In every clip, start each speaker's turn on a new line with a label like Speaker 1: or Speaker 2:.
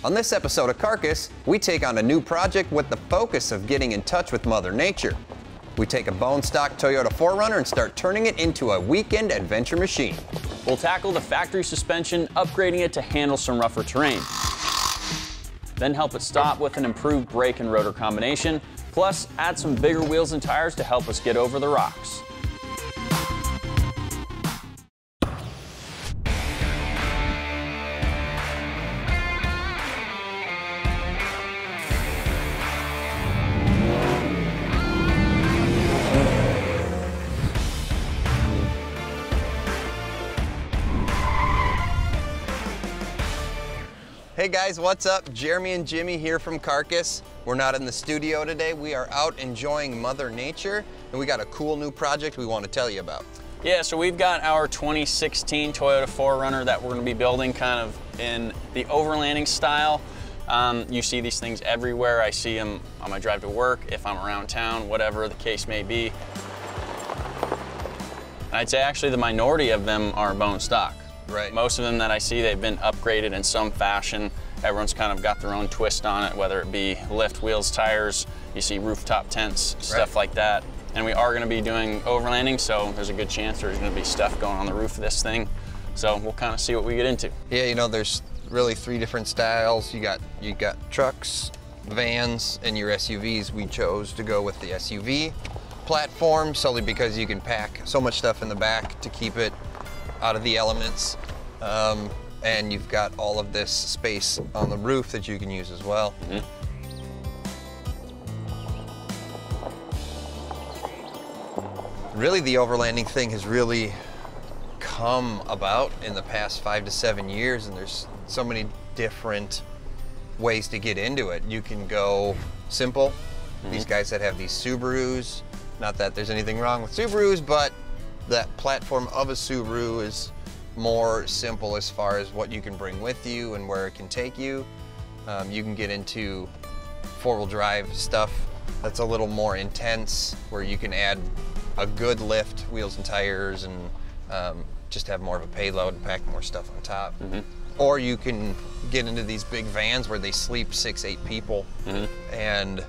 Speaker 1: On this episode of Carcass, we take on a new project with the focus of getting in touch with Mother Nature. We take a bone stock Toyota 4Runner and start turning it into a weekend adventure machine.
Speaker 2: We'll tackle the factory suspension, upgrading it to handle some rougher terrain. Then help it stop with an improved brake and rotor combination, plus add some bigger wheels and tires to help us get over the rocks.
Speaker 1: Hey guys, what's up? Jeremy and Jimmy here from Carcass. We're not in the studio today. We are out enjoying Mother Nature, and we got a cool new project we want to tell you about.
Speaker 2: Yeah, so we've got our 2016 Toyota 4Runner that we're going to be building kind of in the overlanding style. You see these things everywhere. I see them on my drive to work, if I'm around town, whatever the case may be. I'd say actually the minority of them are bone stock.
Speaker 1: Right.
Speaker 2: Most of them that I see, they've been upgraded in some fashion. Everyone's kind of got their own twist on it, whether it be lift, wheels, tires, you see rooftop tents, stuff like that. And we are gonna be doing overlanding, so there's a good chance there's gonna be stuff going on the roof of this thing. So we'll kind of see what we get into.
Speaker 1: Yeah, you know, there's really 3 different styles. You got trucks, vans, and your SUVs. We chose to go with the SUV platform solely because you can pack so much stuff in the back to keep it out of the elements, and you've got all of this space on the roof that you can use as well. Really, the overlanding thing has really come about in the past 5 to 7 years, and there's so many different ways to get into it. You can go simple. These guys that have these Subarus, not that there's anything wrong with Subarus, but that platform of a Subaru is more simple as far as what you can bring with you and where it can take you. You can get into 4-wheel drive stuff that's a little more intense, where you can add a good lift, wheels and tires, and just have more of a payload and pack more stuff on top. Or you can get into these big vans where they sleep 6, 8 people, and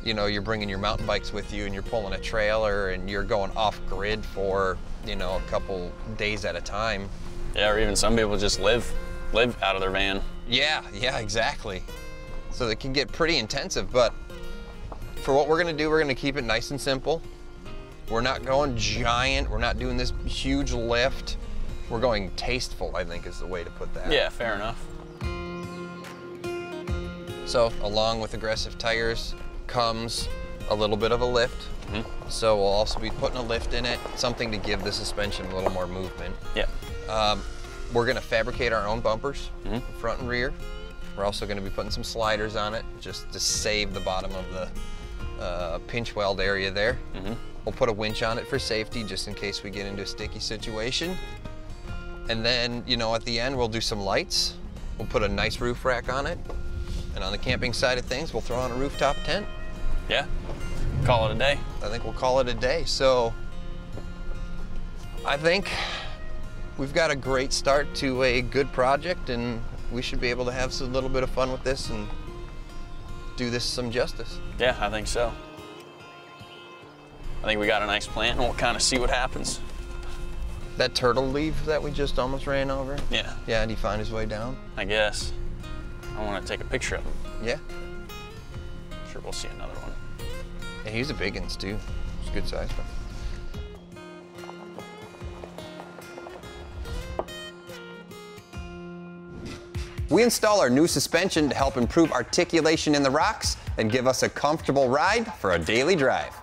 Speaker 1: you know, you're bringing your mountain bikes with you and you're pulling a trailer and you're going off grid for, you know, a couple days at a time.
Speaker 2: Yeah, or even some people just live out of their van.
Speaker 1: Yeah, exactly. So it can get pretty intensive, but for what we're gonna do, we're gonna keep it nice and simple. We're not going giant, we're not doing this huge lift. We're going tasteful, I think is the way to put that.
Speaker 2: Yeah, fair enough.
Speaker 1: So along with aggressive tires comes a little bit of a lift. So we'll also be putting a lift in it, something to give the suspension a little more movement.
Speaker 2: Yeah.
Speaker 1: We're gonna fabricate our own bumpers, front and rear. We're also gonna be putting some sliders on it, just to save the bottom of the pinch weld area there. We'll put a winch on it for safety, just in case we get into a sticky situation. And then, you know, at the end, we'll do some lights. We'll put a nice roof rack on it. And on the camping side of things, we'll throw on a rooftop tent.
Speaker 2: Yeah, call it a day.
Speaker 1: I think we'll call it a day. So I think we've got a great start to a good project, and we should be able to have a little bit of fun with this and do this some justice.
Speaker 2: Yeah, I think so. I think we got a nice plan, and we'll kind of see what happens.
Speaker 1: That turtle leaf that we just almost ran over?
Speaker 2: Yeah.
Speaker 1: Yeah, did he find his way down?
Speaker 2: I guess. I want to take a picture of him.
Speaker 1: Yeah.
Speaker 2: Sure, we'll see another one.
Speaker 1: Yeah, he's a big one too. It's a good size one. We install our new suspension to help improve articulation in the rocks and give us a comfortable ride for a daily drive.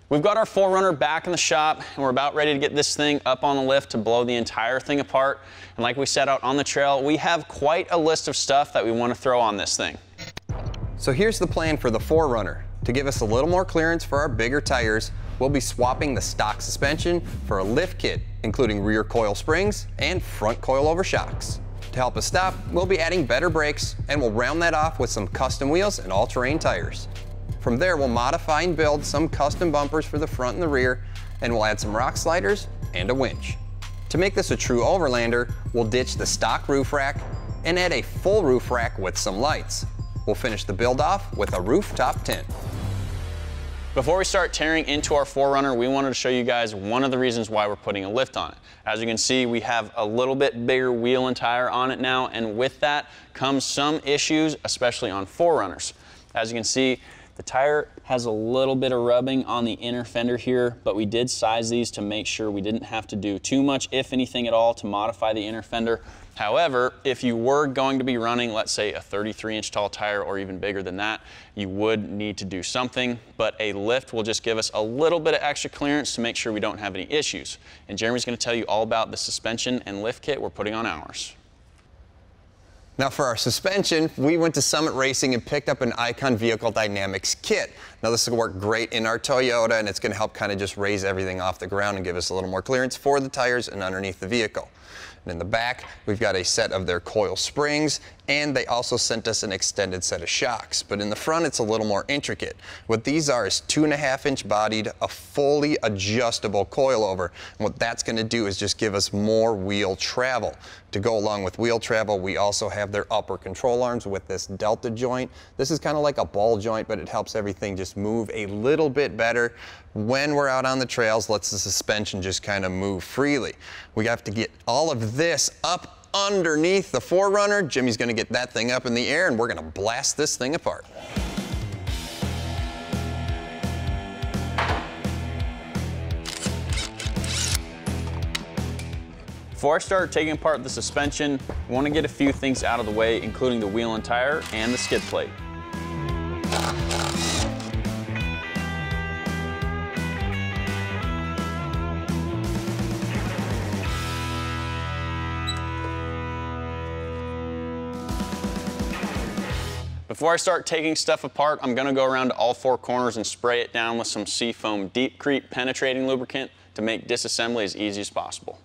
Speaker 2: We've got our 4Runner back in the shop, and we're about ready to get this thing up on the lift to blow the entire thing apart. And like we set out on the trail, we have quite a list of stuff that we want to throw on this thing.
Speaker 1: So here's the plan for the 4Runner. To give us a little more clearance for our bigger tires, we'll be swapping the stock suspension for a lift kit, including rear coil springs and front coil over shocks. To help us stop, we'll be adding better brakes, and we'll round that off with some custom wheels and all-terrain tires. From there, we'll modify and build some custom bumpers for the front and the rear, and we'll add some rock sliders and a winch. To make this a true Overlander, we'll ditch the stock roof rack and add a full roof rack with some lights. We'll finish the build off with a rooftop tent.
Speaker 2: Before we start tearing into our 4Runner, we wanted to show you guys one of the reasons why we're putting a lift on it. As you can see, we have a little bit bigger wheel and tire on it now, and with that comes some issues, especially on 4Runners. As you can see, the tire has a little bit of rubbing on the inner fender here, but we did size these to make sure we didn't have to do too much, if anything at all, to modify the inner fender. However, if you were going to be running, let's say, a 33-inch tall tire or even bigger than that, you would need to do something, but a lift will just give us a little bit of extra clearance to make sure we don't have any issues. And Jeremy's going to tell you all about the suspension and lift kit we're putting on ours.
Speaker 1: Now for our suspension, we went to Summit Racing and picked up an Icon Vehicle Dynamics kit. Now this will work great in our Toyota, and it's going to help kind of just raise everything off the ground and give us a little more clearance for the tires and underneath the vehicle. And in the back, we've got a set of their coil springs, and they also sent us an extended set of shocks. But in the front, it's a little more intricate. What these are is 2.5-inch bodied, a fully adjustable coilover. And what that's going to do is just give us more wheel travel. To go along with wheel travel, we also have their upper control arms with this delta joint. This is kind of like a ball joint, but it helps everything just move a little bit better. When we're out on the trails, lets the suspension just kind of move freely. We have to get all of this up underneath the 4Runner. Jimmy's going to get that thing up in the air, and we're going to blast this thing apart.
Speaker 2: Before I start taking apart the suspension, I want to get a few things out of the way, including the wheel and tire and the skid plate. Before I start taking stuff apart, I'm going to go around to all 4 corners and spray it down with some Seafoam Deep Creep penetrating lubricant to make disassembly as easy as possible.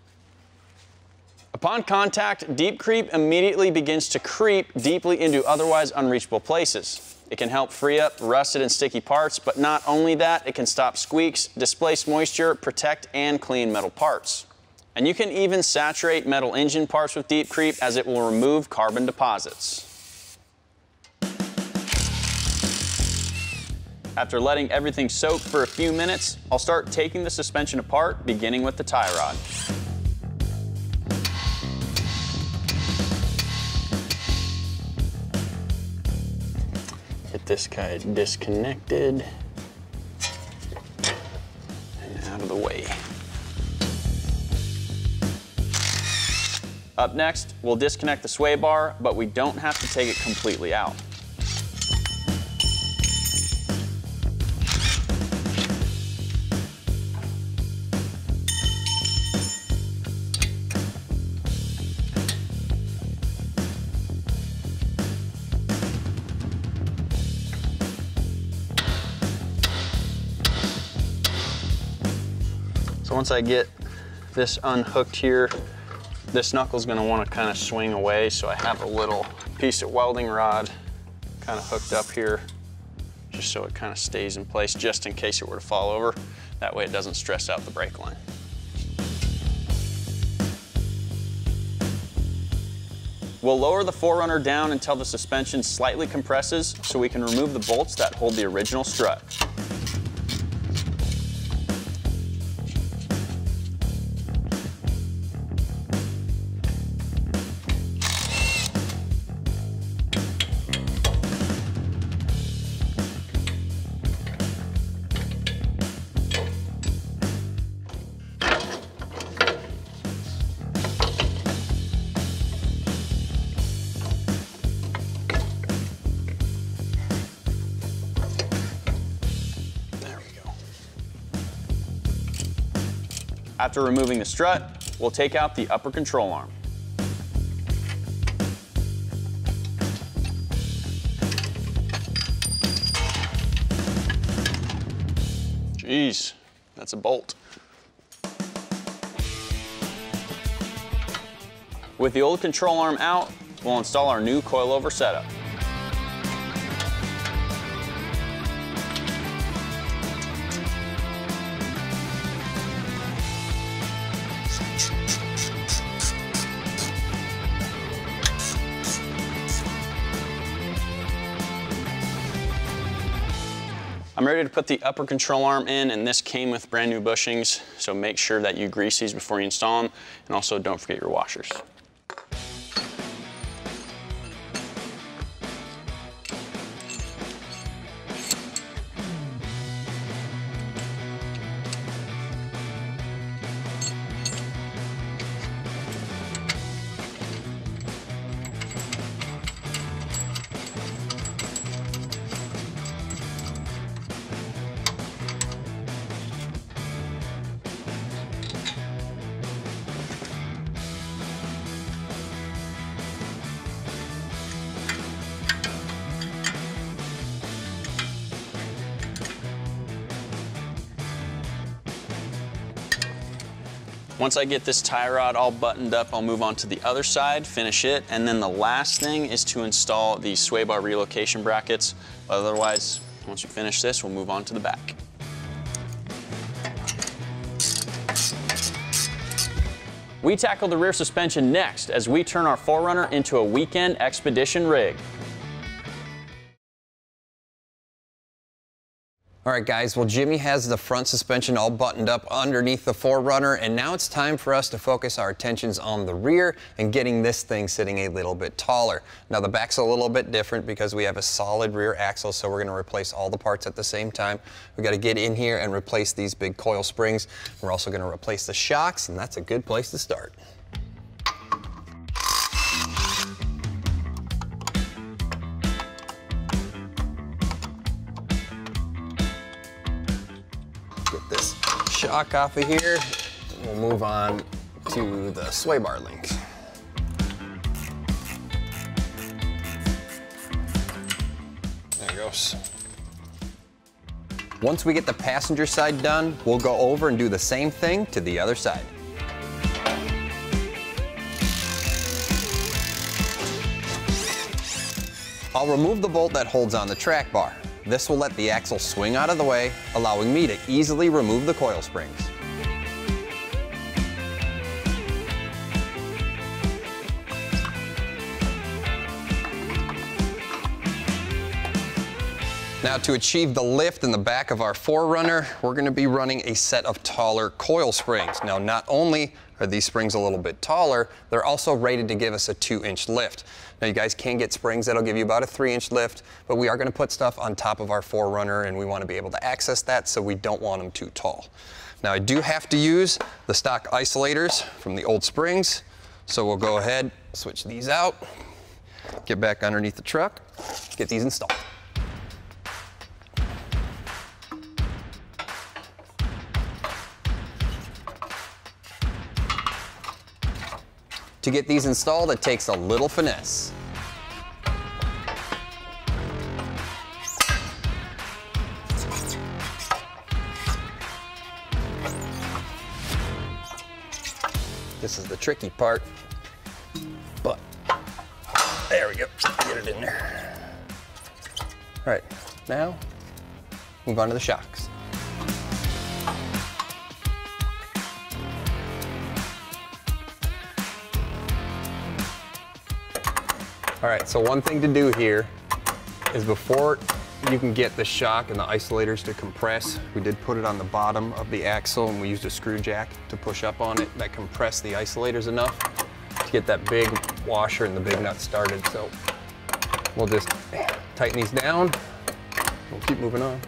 Speaker 2: Upon contact, Deep Creep immediately begins to creep deeply into otherwise unreachable places. It can help free up rusted and sticky parts, but not only that, it can stop squeaks, displace moisture, protect and clean metal parts. And you can even saturate metal engine parts with Deep Creep, as it will remove carbon deposits. After letting everything soak for a few minutes, I'll start taking the suspension apart, beginning with the tie rod. Get this guy disconnected and out of the way. Up next, we'll disconnect the sway bar, but we don't have to take it completely out. So once I get this unhooked here, this knuckle's gonna wanna kind of swing away, so I have a little piece of welding rod kind of hooked up here, just so it kind of stays in place, just in case it were to fall over. That way it doesn't stress out the brake line. We'll lower the 4Runner down until the suspension slightly compresses, so we can remove the bolts that hold the original strut. After removing the strut, we'll take out the upper control arm. Jeez, that's a bolt. With the old control arm out, we'll install our new coilover setup. I'm ready to put the upper control arm in, and this came with brand new bushings, so make sure that you grease these before you install them, and also don't forget your washers. Once I get this tie rod all buttoned up, I'll move on to the other side, finish it, and then the last thing is to install the sway bar relocation brackets. Otherwise, once we finish this, we'll move on to the back. We tackle the rear suspension next as we turn our 4Runner into a weekend expedition rig.
Speaker 1: All right, guys, well, Jimmy has the front suspension all buttoned up underneath the 4Runner, and now it's time for us to focus our attentions on the rear and getting this thing sitting a little bit taller. Now, the back's a little bit different because we have a solid rear axle, so we're going to replace all the parts at the same time. We've got to get in here and replace these big coil springs. We're also going to replace the shocks, and that's a good place to start. Get this shock off of here. We'll move on to the sway bar links. There it goes. Once we get the passenger side done, we'll go over and do the same thing to the other side. I'll remove the bolt that holds on the track bar. This will let the axle swing out of the way, allowing me to easily remove the coil springs. Now, to achieve the lift in the back of our 4Runner, we're going to be running a set of taller coil springs. Now, not only are these springs a little bit taller, they're also rated to give us a 2-inch lift. Now, you guys can get springs that'll give you about a 3-inch lift, but we are going to put stuff on top of our 4Runner, and we want to be able to access that, so we don't want them too tall. Now, I do have to use the stock isolators from the old springs, so we'll go ahead, switch these out, get back underneath the truck, get these installed. To get these installed, it takes a little finesse. This is the tricky part, but there we go, get it in there. All right, now move on to the shocks. All right, so one thing to do here is before you can get the shock and the isolators to compress, we did put it on the bottom of the axle and we used a screw jack to push up on it. That compressed the isolators enough to get that big washer and the big nut started. So we'll just tighten these down. We'll keep moving on.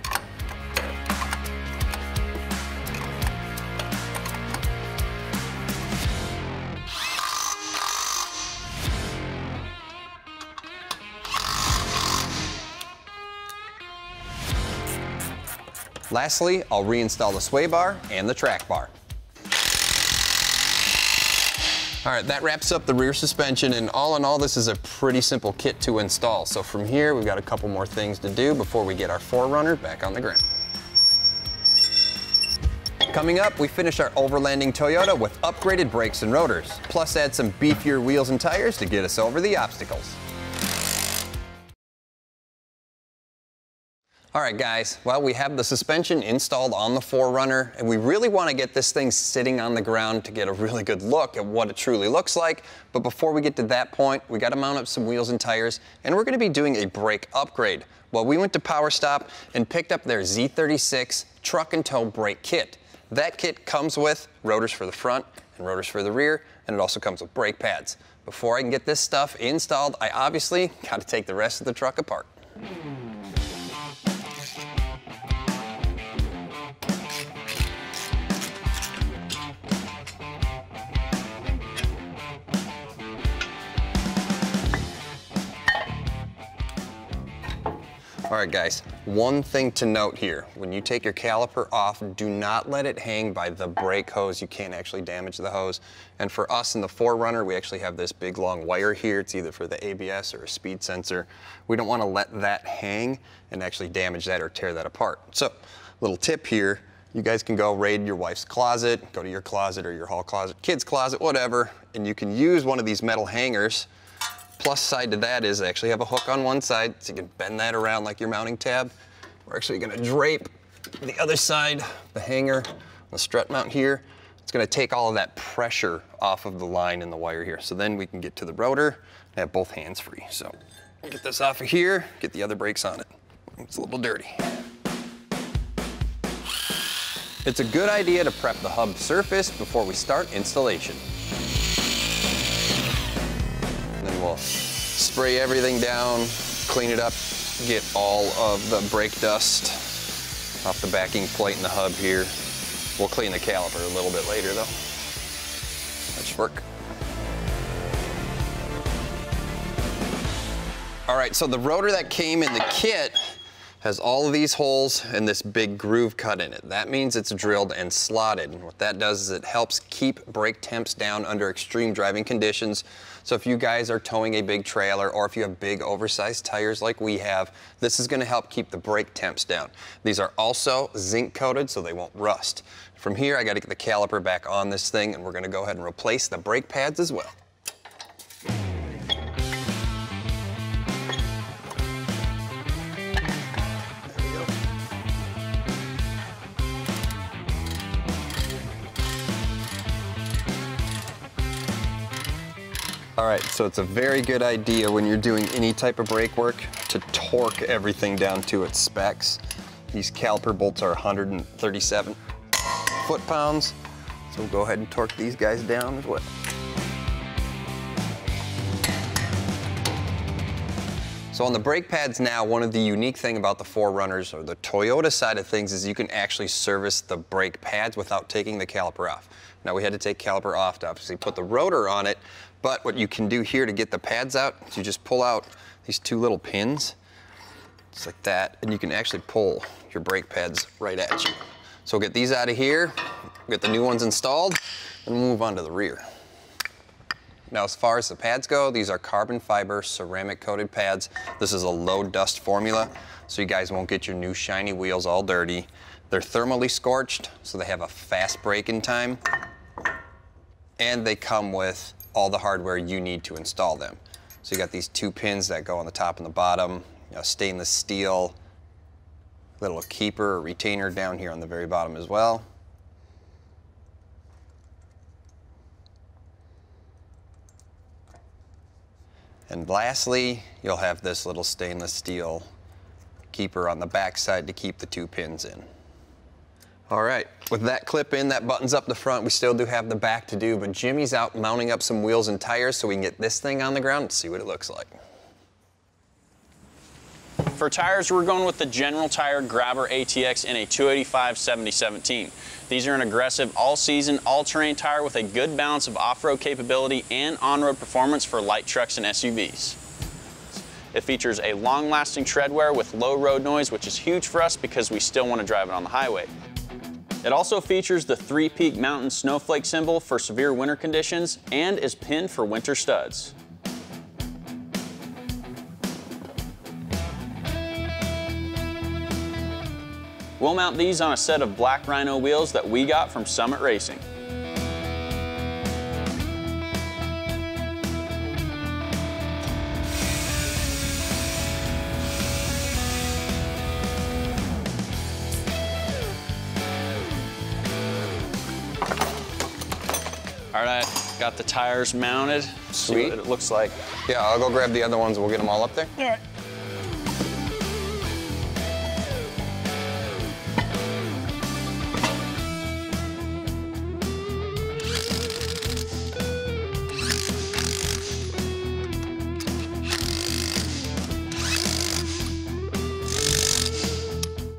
Speaker 1: Lastly, I'll reinstall the sway bar and the track bar. All right, that wraps up the rear suspension, and all in all, this is a pretty simple kit to install. So from here, we've got a couple more things to do before we get our 4Runner back on the ground. Coming up, we finish our Overlanding Toyota with upgraded brakes and rotors, plus add some beefier wheels and tires to get us over the obstacles. All right, guys, well, we have the suspension installed on the 4Runner, and we really want to get this thing sitting on the ground to get a really good look at what it truly looks like. But before we get to that point, we got to mount up some wheels and tires, and we're going to be doing a brake upgrade. Well, we went to Power Stop and picked up their Z36 truck and tow brake kit. That kit comes with rotors for the front and rotors for the rear, and it also comes with brake pads. Before I can get this stuff installed, I obviously got to take the rest of the truck apart. All right, guys, one thing to note here, when you take your caliper off, do not let it hang by the brake hose. You can't actually damage the hose. And for us in the 4Runner, we actually have this big long wire here. It's either for the ABS or a speed sensor. We don't want to let that hang and actually damage that or tear that apart. So, little tip here, you guys can go raid your wife's closet, go to your closet or your hall closet, kid's closet, whatever, and you can use one of these metal hangers. Plus side to that is I actually have a hook on one side, so you can bend that around like your mounting tab. We're actually gonna drape the other side, the hanger, the strut mount here. It's gonna take all of that pressure off of the line in the wire here. So then we can get to the rotor and have both hands free. So get this off of here, get the other brakes on it. It's a little dirty. It's a good idea to prep the hub surface before we start installation. We'll spray everything down, clean it up, get all of the brake dust off the backing plate in the hub here. We'll clean the caliper a little bit later though. That should work. All right, so the rotor that came in the kit has all of these holes and this big groove cut in it. That means it's drilled and slotted. And what that does is it helps keep brake temps down under extreme driving conditions. So if you guys are towing a big trailer or if you have big oversized tires like we have, this is gonna help keep the brake temps down. These are also zinc coated so they won't rust. From here, I gotta get the caliper back on this thing and we're gonna go ahead and replace the brake pads as well. All right, so it's a very good idea when you're doing any type of brake work to torque everything down to its specs. These caliper bolts are 137 foot-pounds, so we'll go ahead and torque these guys down as well. So on the brake pads now, one of the unique thing about the 4Runners or the Toyota side of things is you can actually service the brake pads without taking the caliper off. Now we had to take caliper off to obviously put the rotor on it, but what you can do here to get the pads out is you just pull out these two little pins, just like that, and you can actually pull your brake pads right at you. So we'll get these out of here, get the new ones installed, and move on to the rear. Now as far as the pads go, these are carbon fiber ceramic coated pads. This is a low dust formula, so you guys won't get your new shiny wheels all dirty. They're thermally scorched, so they have a fast braking time, and they come with all the hardware you need to install them. So you got these two pins that go on the top and the bottom, stainless steel, little keeper or retainer down here on the very bottom as well. And lastly, you'll have this little stainless steel keeper on the back side to keep the two pins in. All right, with that clip in, that buttons up the front, we still do have the back to do, but Jimmy's out mounting up some wheels and tires so we can get this thing on the ground and see what it looks like.
Speaker 2: For tires, we're going with the General Tire Grabber ATX in a 285/70/17. These are an aggressive all-season, all-terrain tire with a good balance of off-road capability and on-road performance for light trucks and SUVs. It features a long-lasting tread wear with low road noise, which is huge for us because we still want to drive it on the highway. It also features the 3-peak mountain snowflake symbol for severe winter conditions and is pinned for winter studs. We'll mount these on a set of black Rhino wheels that we got from Summit Racing. All right, got the tires mounted.
Speaker 1: Sweet.
Speaker 2: See what it looks like.
Speaker 1: Yeah, I'll go grab the other ones and we'll get them all up there.
Speaker 2: All right.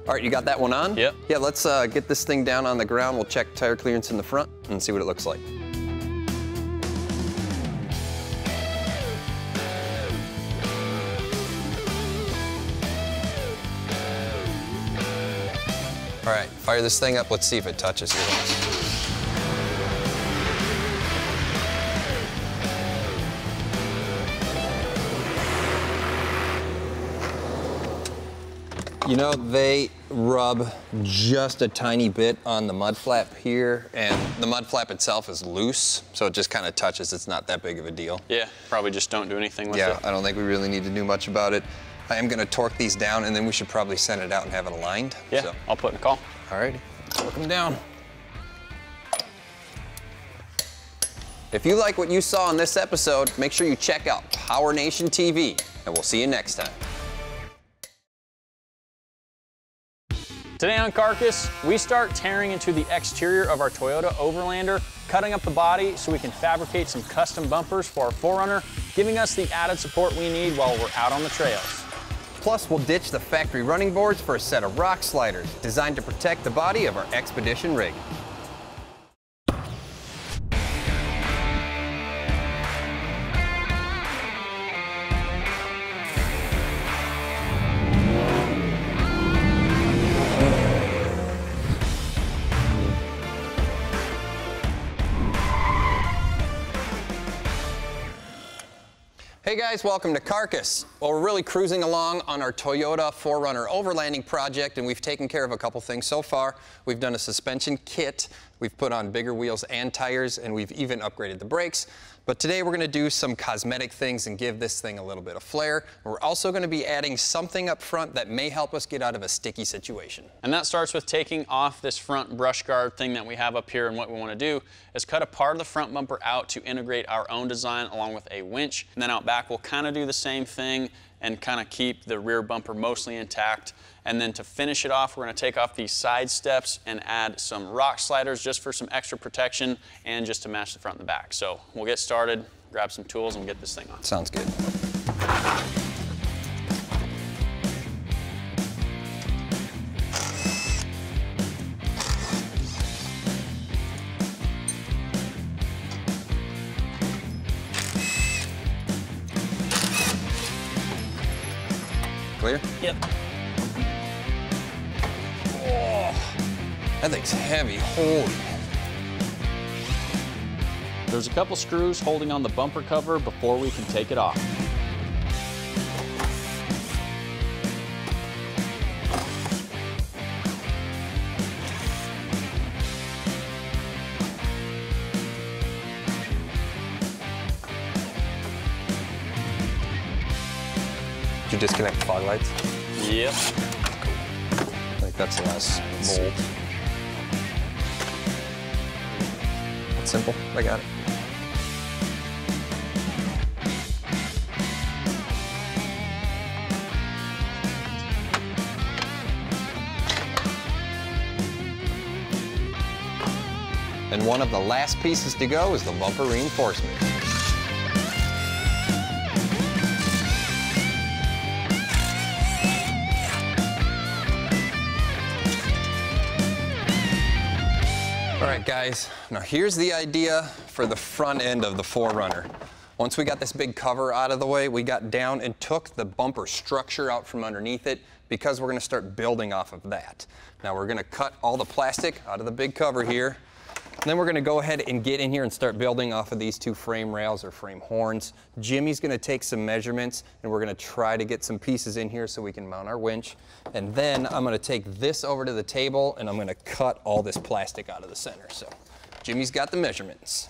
Speaker 1: All right, you got that one on?
Speaker 2: Yep.
Speaker 1: Yeah, let's get this thing down on the ground. We'll check tire clearance in the front and see what it looks like. All right, fire this thing up. Let's see if it touches here. You know, they rub just a tiny bit on the mud flap here, and the mud flap itself is loose, so it just kind of touches. It's not that big of a deal.
Speaker 2: Yeah, probably just don't do anything with it.
Speaker 1: Yeah, I don't think we really need to do much about it. I am gonna torque these down, and then we should probably send it out and have it aligned.
Speaker 2: Yeah,
Speaker 1: so.
Speaker 2: I'll put in a call.
Speaker 1: All right, torque them down. If you like what you saw in this episode, make sure you check out PowerNation TV, and we'll see you next time.
Speaker 2: Today on Carcass, we start tearing into the exterior of our Toyota Overlander, cutting up the body so we can fabricate some custom bumpers for our 4Runner, giving us the added support we need while we're out on the trails.
Speaker 1: Plus, we'll ditch the factory running boards for a set of rock sliders designed to protect the body of our Expedition rig. Hey guys, welcome to Carcass. Well, we're really cruising along on our Toyota 4Runner overlanding project, and we've taken care of a couple things so far. We've done a suspension kit, we've put on bigger wheels and tires, and we've even upgraded the brakes. But today we're going to do some cosmetic things and give this thing a little bit of flair. We're also going to be adding something up front that may help us get out of a sticky situation.
Speaker 2: And that starts with taking off this front brush guard thing that we have up here, and what we want to do is cut a part of the front bumper out to integrate our own design along with a winch. And then out back we'll kind of do the same thing and kind of keep the rear bumper mostly intact. And then to finish it off, we're going to take off these side steps and add some rock sliders just for some extra protection and just to match the front and the back. So we'll get started, grab some tools, and get this thing on.
Speaker 1: Sounds good. Clear?
Speaker 2: Yep.
Speaker 1: Oh, that thing's heavy. Holy.
Speaker 2: There's a couple screws holding on the bumper cover before we can take it off.
Speaker 1: Did you disconnect the fog lights?
Speaker 2: Yep.
Speaker 1: I think that's the last bolt. That's simple. I got it. And one of the last pieces to go is the bumper reinforcement. All right, guys, now here's the idea for the front end of the 4Runner. Once we got this big cover out of the way, we got down and took the bumper structure out from underneath it because we're gonna start building off of that. Now we're gonna cut all the plastic out of the big cover here. And then we're gonna go ahead and get in here and start building off of these two frame rails or frame horns. Jimmy's gonna take some measurements and we're gonna try to get some pieces in here so we can mount our winch. And then I'm gonna take this over to the table and I'm gonna cut all this plastic out of the center. So Jimmy's got the measurements.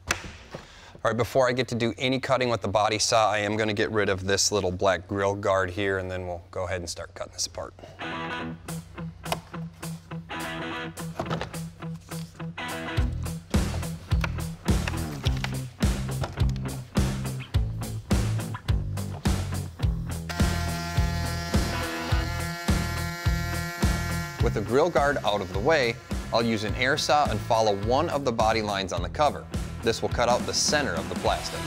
Speaker 1: All right, before I get to do any cutting with the body saw, I am gonna get rid of this little black grill guard here and then we'll go ahead and start cutting this apart. With the grill guard out of the way, I'll use an air saw and follow one of the body lines on the cover. This will cut out the center of the plastic.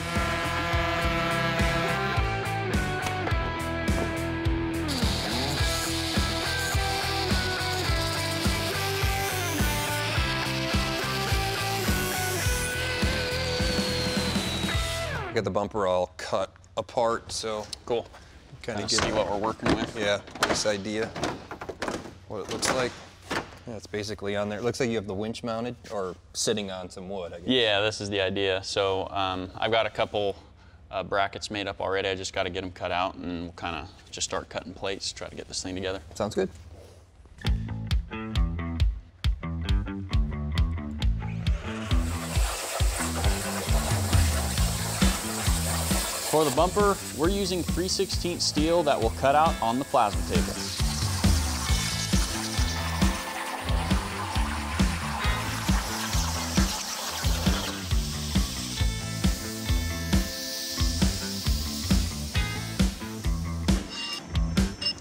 Speaker 1: Get the bumper all cut apart, so
Speaker 2: cool.
Speaker 1: Kind of
Speaker 2: see what we're working with.
Speaker 1: Yeah, this idea, what it looks like. Yeah, it's basically on there. It looks like you have the winch mounted or sitting on some wood, I guess.
Speaker 2: Yeah, this is the idea. So I've got a couple brackets made up already. I just got to get them cut out, and we'll kind of just start cutting plates, try to get this thing together.
Speaker 1: Sounds good.
Speaker 2: For the bumper, we're using 3/16 steel that will cut out on the plasma table.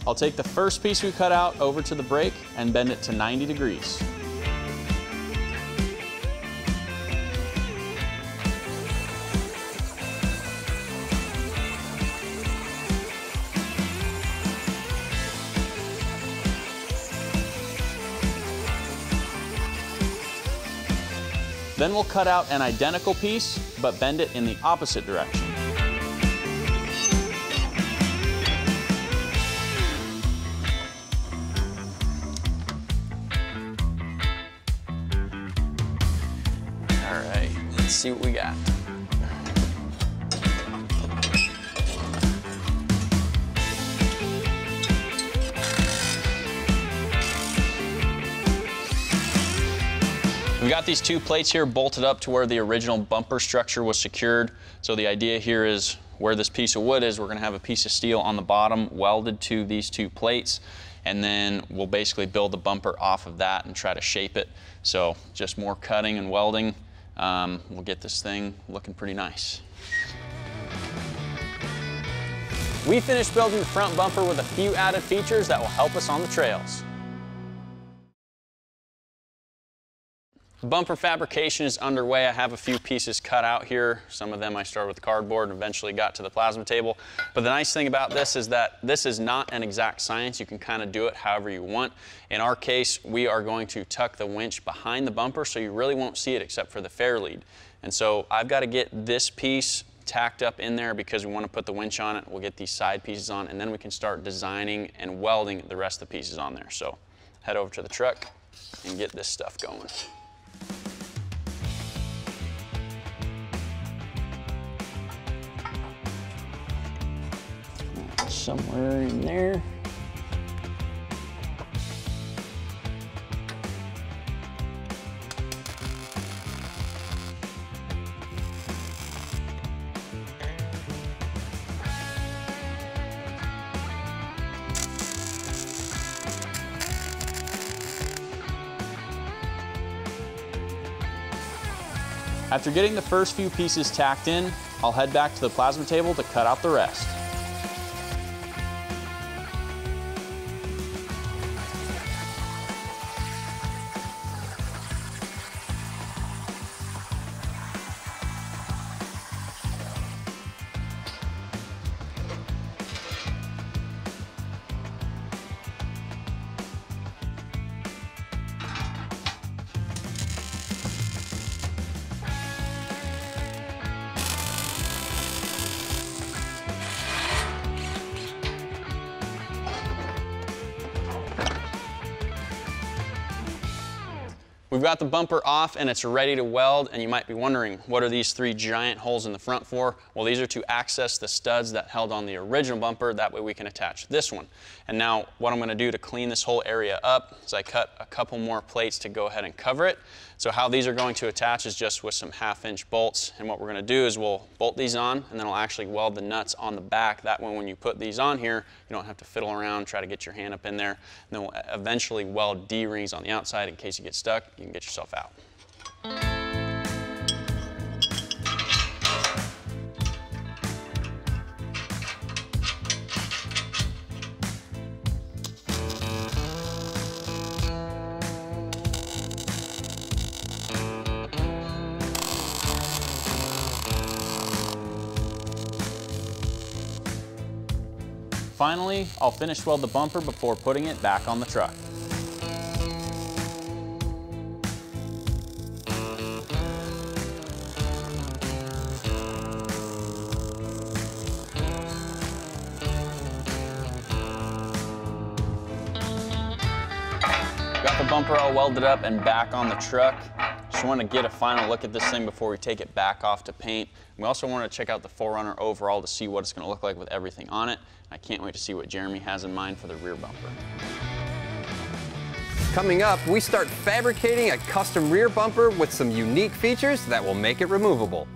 Speaker 2: I'll take the first piece we cut out over to the brake and bend it to 90 degrees. Then we'll cut out an identical piece, but bend it in the opposite direction. All right, let's see what we got. We've got these two plates here bolted up to where the original bumper structure was secured. So the idea here is where this piece of wood is, we're gonna have a piece of steel on the bottom welded to these two plates, and then we'll basically build the bumper off of that and try to shape it. So just more cutting and welding. We'll get this thing looking pretty nice. We finished building the front bumper with a few added features that will help us on the trails. Bumper fabrication is underway. I have a few pieces cut out here. Some of them I started with cardboard and eventually got to the plasma table. But the nice thing about this is that this is not an exact science. You can kind of do it however you want. In our case, we are going to tuck the winch behind the bumper so you really won't see it except for the fair lead. And so I've got to get this piece tacked up in there because we want to put the winch on it. We'll get these side pieces on, and then we can start designing and welding the rest of the pieces on there. So head over to the truck and get this stuff going. Somewhere in there. After getting the first few pieces tacked in, I'll head back to the plasma table to cut out the rest. We've got the bumper off and it's ready to weld, and you might be wondering, what are these three giant holes in the front for? Well, these are to access the studs that held on the original bumper. That way we can attach this one. And now what I'm going to do to clean this whole area up is I cut a couple more plates to go ahead and cover it. So how these are going to attach is just with some 1/2-inch bolts, and what we're going to do is we'll bolt these on, and then I'll actually weld the nuts on the back. That way when you put these on here, you don't have to fiddle around, try to get your hand up in there. And then we'll eventually weld D-rings on the outside in case you get stuck, you can get yourself out. Finally, I'll finish weld the bumper before putting it back on the truck. Got the bumper all welded up and back on the truck. Just want to get a final look at this thing before we take it back off to paint. We also want to check out the 4Runner overall to see what it's going to look like with everything on it. I can't wait to see what Jeremy has in mind for the rear bumper.
Speaker 1: Coming up, we start fabricating a custom rear bumper with some unique features that will make it removable.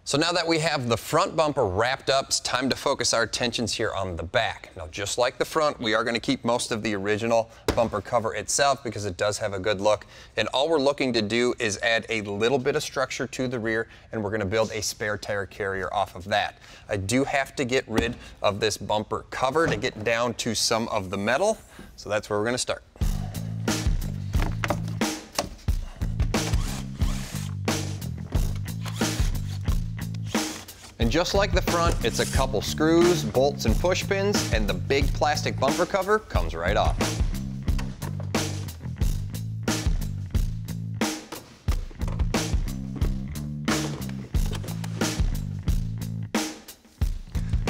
Speaker 1: So now that we have the front bumper wrapped up, it's time to focus our attentions here on the back. Now, just like the front, we are going to keep most of the original bumper cover itself because it does have a good look. And all we're looking to do is add a little bit of structure to the rear, and we're going to build a spare tire carrier off of that. I do have to get rid of this bumper cover to get down to some of the metal, so that's where we're going to start. And just like the front, it's a couple screws, bolts, and push pins, and the big plastic bumper cover comes right off.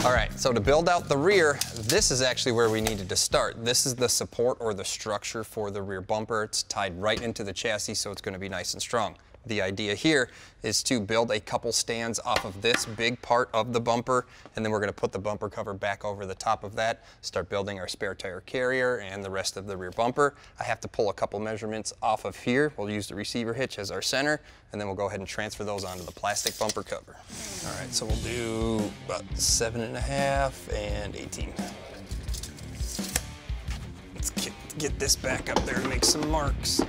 Speaker 1: All right, so to build out the rear, this is actually where we needed to start. This is the support or the structure for the rear bumper. It's tied right into the chassis, so it's going to be nice and strong. The idea here is to build a couple stands off of this big part of the bumper, and then we're going to put the bumper cover back over the top of that, start building our spare tire carrier and the rest of the rear bumper. I have to pull a couple measurements off of here. We'll use the receiver hitch as our center, and then we'll go ahead and transfer those onto the plastic bumper cover. All right, so we'll do about 7.5 and 18. Let's get this back up there and make some marks.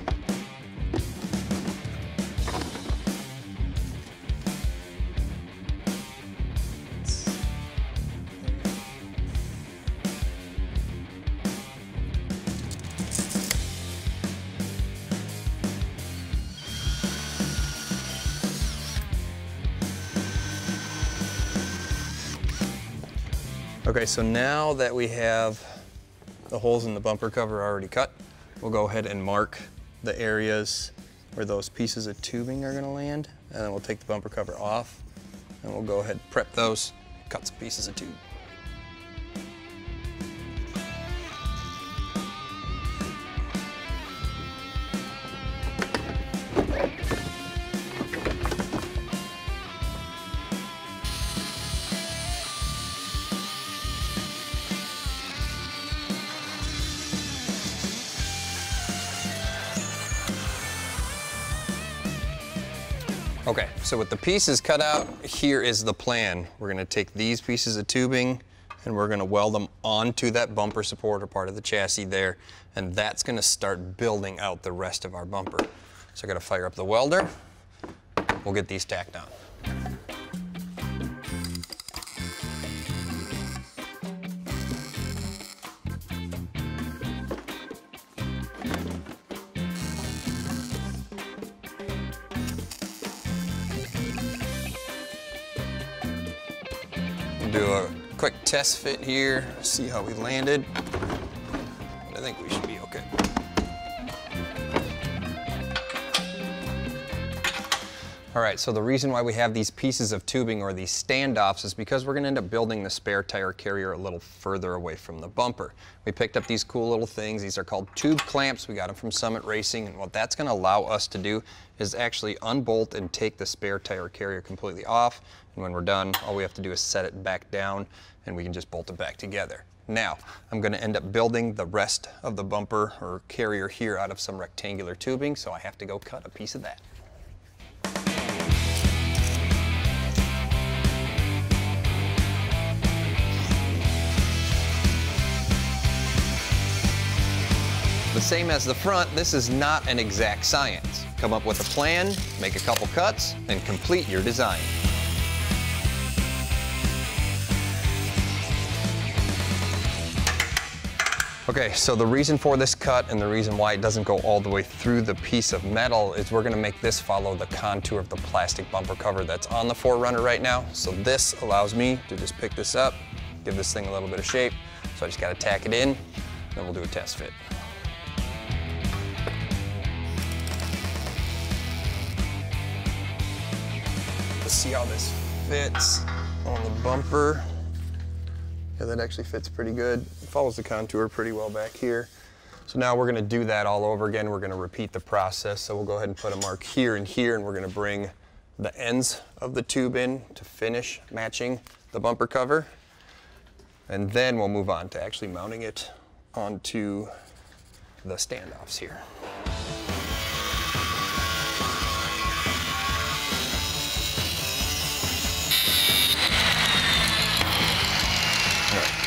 Speaker 1: Okay, so now that we have the holes in the bumper cover already cut, we'll go ahead and mark the areas where those pieces of tubing are going to land, and then we'll take the bumper cover off, and we'll go ahead and prep those, cut some pieces of tube. Okay, so with the pieces cut out, here is the plan. We're going to take these pieces of tubing and we're going to weld them onto that bumper support or part of the chassis there, and that's going to start building out the rest of our bumper. So I got to fire up the welder. We'll get these tacked on. Do a quick test fit here, see how we landed. I think we should be okay. All right, so the reason why we have these pieces of tubing or these standoffs is because we're gonna end up building the spare tire carrier a little further away from the bumper. We picked up these cool little things. These are called tube clamps. We got them from Summit Racing, and what that's gonna allow us to do is actually unbolt and take the spare tire carrier completely off. And when we're done, all we have to do is set it back down and we can just bolt it back together. Now, I'm gonna end up building the rest of the bumper or carrier here out of some rectangular tubing, so I have to go cut a piece of that. The same as the front, this is not an exact science. Come up with a plan, make a couple cuts, and complete your design. Okay, so the reason for this cut and the reason why it doesn't go all the way through the piece of metal is we're gonna make this follow the contour of the plastic bumper cover that's on the 4Runner right now. So this allows me to just pick this up, give this thing a little bit of shape. So I just gotta tack it in, then we'll do a test fit. Let's see how this fits on the bumper. Yeah, that actually fits pretty good. It follows the contour pretty well back here. So now we're gonna do that all over again. We're gonna repeat the process. So we'll go ahead and put a mark here and here, and we're gonna bring the ends of the tube in to finish matching the bumper cover. And then we'll move on to actually mounting it onto the standoffs here.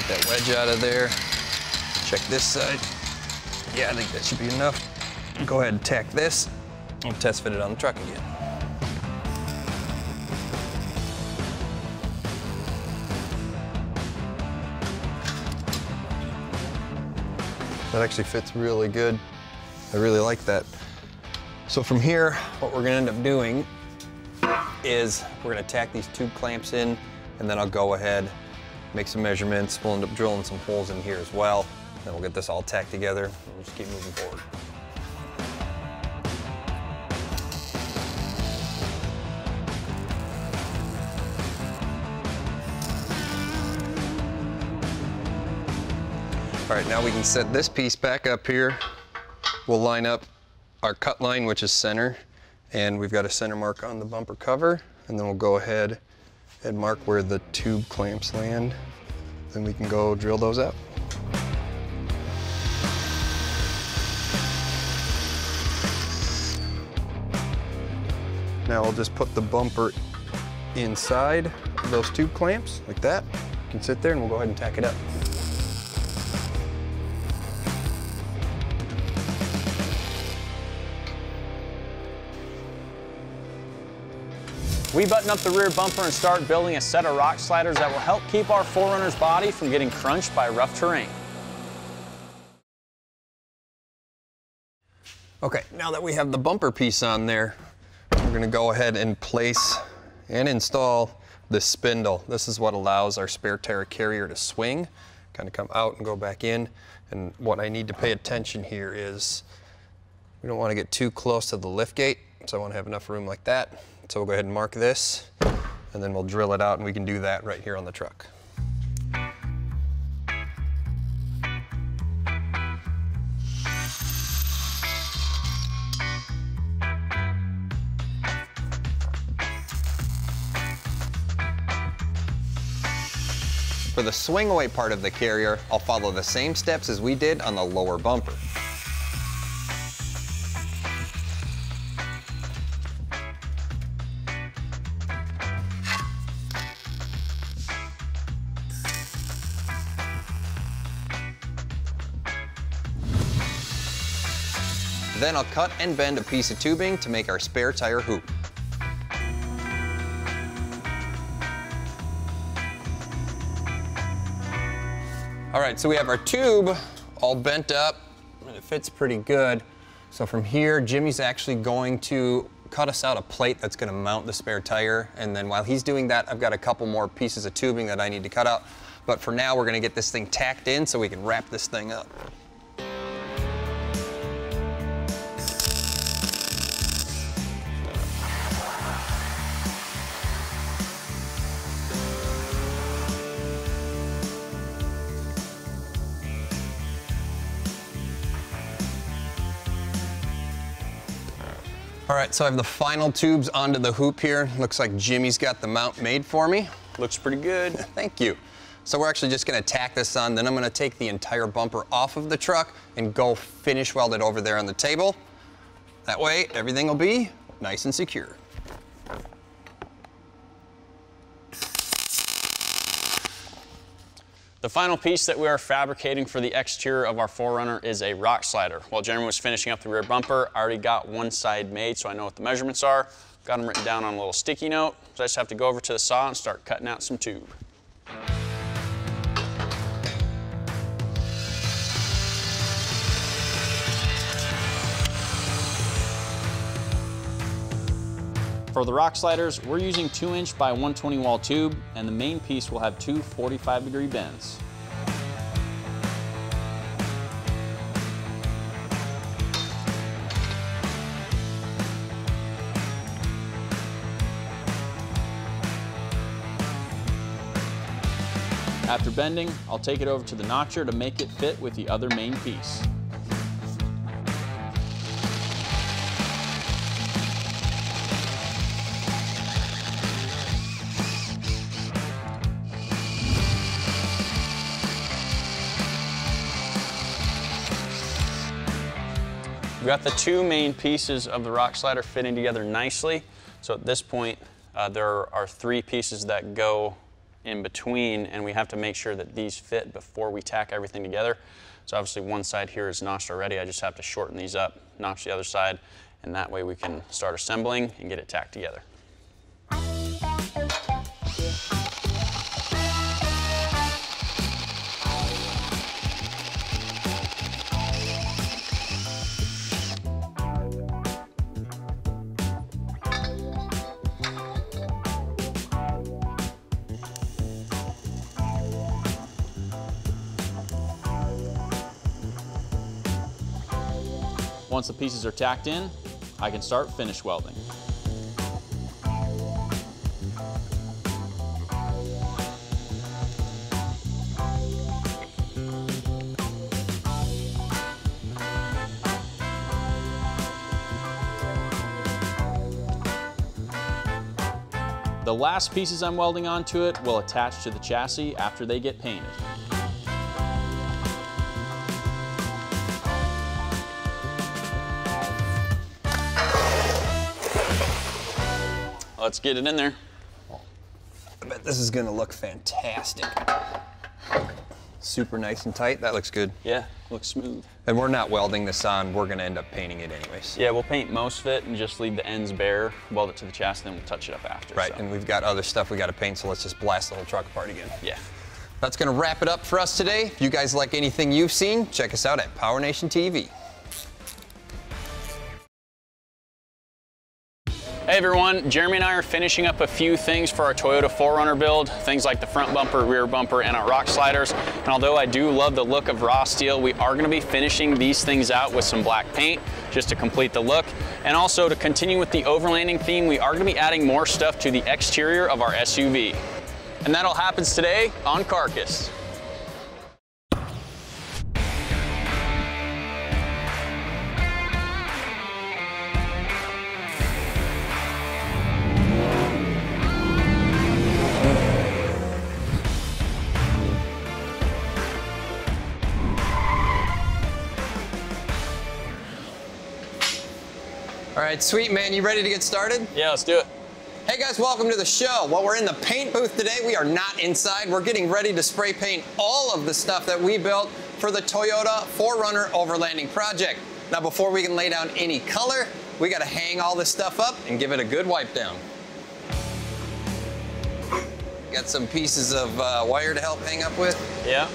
Speaker 1: That wedge out of there. Check this side. Yeah, I think that should be enough. Go ahead and tack this. We'll test fit it on the truck again. That actually fits really good. I really like that. So from here, what we're gonna end up doing is we're gonna tack these tube clamps in, and then I'll go ahead, make some measurements. We'll end up drilling some holes in here as well. Then we'll get this all tacked together and we'll just keep moving forward. All right, now we can set this piece back up here. We'll line up our cut line, which is center, and we've got a center mark on the bumper cover, and then we'll go ahead and mark where the tube clamps land. Then we can go drill those out. Now I'll just put the bumper inside those tube clamps like that. You can sit there and we'll go ahead and tack it up.
Speaker 2: We button up the rear bumper and start building a set of rock sliders that will help keep our 4Runner's body from getting crunched by rough terrain.
Speaker 1: Okay, now that we have the bumper piece on there, we're gonna go ahead and place and install this spindle. This is what allows our spare tire carrier to swing, kind of come out and go back in. And what I need to pay attention here is we don't want to get too close to the lift gate, so I want to have enough room like that. So we'll go ahead and mark this, and then we'll drill it out, and we can do that right here on the truck. For the swing away part of the carrier, I'll follow the same steps as we did on the lower bumper. Then I'll cut and bend a piece of tubing to make our spare tire hoop. All right, so we have our tube all bent up, and it fits pretty good. So from here, Jimmy's actually going to cut us out a plate that's gonna mount the spare tire, and then while he's doing that, I've got a couple more pieces of tubing that I need to cut out. But for now, we're gonna get this thing tacked in so we can wrap this thing up. All right, so I have the final tubes onto the hoop here. Looks like Jimmy's got the mount made for me.
Speaker 2: Looks pretty good.
Speaker 1: Thank you. So we're actually just gonna tack this on, then I'm gonna take the entire bumper off of the truck and go finish weld it over there on the table. That way, everything will be nice and secure.
Speaker 2: The final piece that we are fabricating for the exterior of our 4Runner is a rock slider. While Jeremy was finishing up the rear bumper, I already got one side made, so I know what the measurements are. Got them written down on a little sticky note, so I just have to go over to the saw and start cutting out some tube. For the rock sliders, we're using 2" by 120 wall tube, and the main piece will have two 45-degree bends. After bending, I'll take it over to the notcher to make it fit with the other main piece. We've got the two main pieces of the rock slider fitting together nicely. So at this point, there are three pieces that go in between, and we have to make sure that these fit before we tack everything together. So obviously one side here is notched already. I just have to shorten these up, notch the other side, and that way we can start assembling and get it tacked together. Once the pieces are tacked in, I can start finish welding. The last pieces I'm welding onto it will attach to the chassis after they get painted. Let's get it in there.
Speaker 1: I bet this is gonna look fantastic. Super nice and tight. That looks good.
Speaker 2: Yeah, looks smooth.
Speaker 1: And we're not welding this on. We're gonna end up painting it anyways.
Speaker 2: Yeah, we'll paint most of it and just leave the ends bare, weld it to the chassis, then we'll touch it up after.
Speaker 1: Right,
Speaker 2: so.
Speaker 1: and we've got other stuff we gotta paint, so let's just blast the whole truck apart again.
Speaker 2: Yeah.
Speaker 1: That's gonna wrap it up for us today. If you guys like anything you've seen, check us out at PowerNation TV.
Speaker 2: Hey everyone, Jeremy and I are finishing up a few things for our Toyota 4Runner build, things like the front bumper, rear bumper, and our rock sliders. And although I do love the look of raw steel, we are gonna be finishing these things out with some black paint just to complete the look. And also to continue with the overlanding theme, we are gonna be adding more stuff to the exterior of our SUV. And that all happens today on Carcass.
Speaker 1: All right, sweet man, you ready to get started?
Speaker 2: Yeah, let's do it.
Speaker 1: Hey guys, welcome to the show. Well, we're in the paint booth today. We are not inside. We're getting ready to spray paint all of the stuff that we built for the Toyota 4Runner Overlanding project. Now, before we can lay down any color, we gotta hang all this stuff up and give it a good wipe down. Got some pieces of wire to help hang up with.
Speaker 2: Yeah.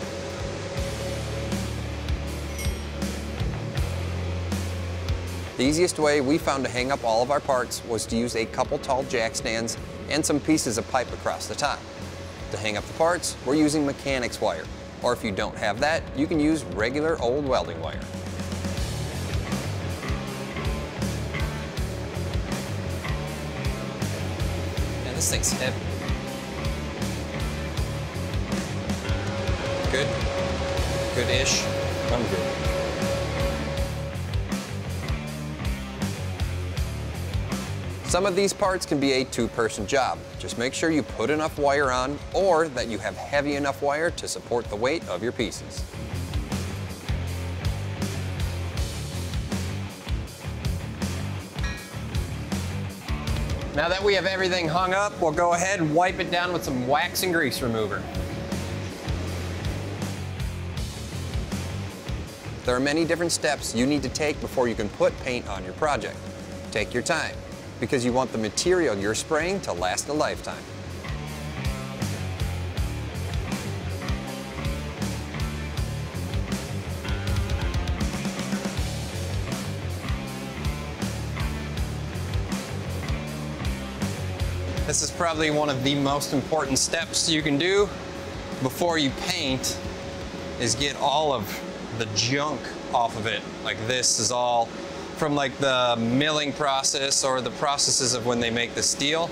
Speaker 1: The easiest way we found to hang up all of our parts was to use a couple tall jack stands and some pieces of pipe across the top. To hang up the parts, we're using mechanics wire. Or if you don't have that, you can use regular old welding wire. Man, this thing's heavy. Good? Good-ish? I'm good. Some of these parts can be a two-person job. Just make sure you put enough wire on or that you have heavy enough wire to support the weight of your pieces. Now that we have everything hung up, we'll go ahead and wipe it down with some wax and grease remover. There are many different steps you need to take before you can put paint on your project. Take your time, because you want the material you're spraying to last a lifetime. This is probably one of the most important steps you can do before you paint, is get all of the junk off of it. Like this is all from like the milling process or the processes of when they make the steel.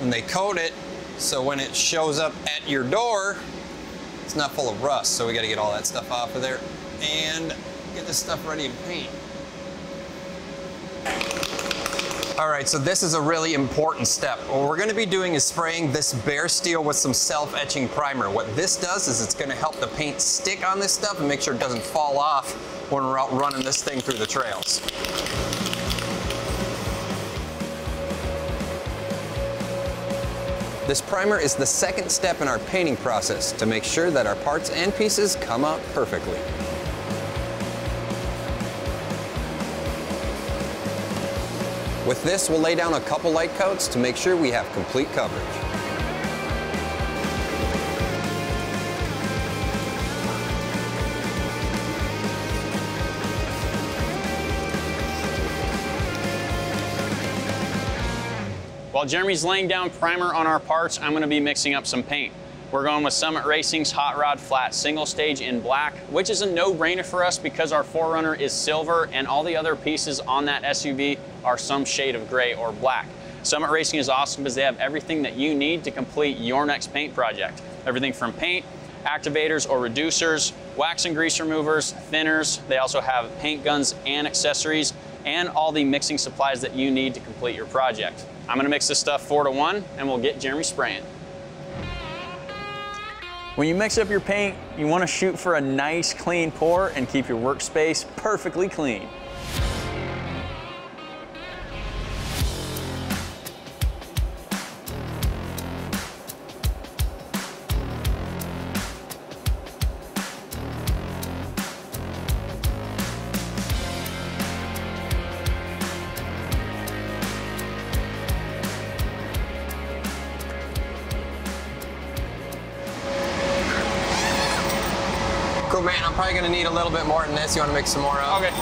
Speaker 1: When they coat it, so when it shows up at your door, it's not full of rust. So we got to get all that stuff off of there and get this stuff ready to paint. All right, so this is a really important step. What we're gonna be doing is spraying this bare steel with some self-etching primer. What this does is it's gonna help the paint stick on this stuff and make sure it doesn't fall off when we're out running this thing through the trails. This primer is the second step in our painting process to make sure that our parts and pieces come out perfectly. With this, we'll lay down a couple light coats to make sure we have complete coverage.
Speaker 2: While Jeremy's laying down primer on our parts, I'm going to be mixing up some paint. We're going with Summit Racing's Hot Rod Flat Single Stage in black, which is a no-brainer for us because our 4Runner is silver and all the other pieces on that SUV are some shade of gray or black. Summit Racing is awesome because they have everything that you need to complete your next paint project. Everything from paint, activators or reducers, wax and grease removers, thinners. They also have paint guns and accessories and all the mixing supplies that you need to complete your project. I'm going to mix this stuff 4-to-1 and we'll get Jeremy spraying. When you mix up your paint, you want to shoot for a nice clean pour and keep your workspace perfectly clean.
Speaker 1: Cool, man. I'm probably gonna need a little bit more than this. You wanna mix some more up?
Speaker 2: Okay.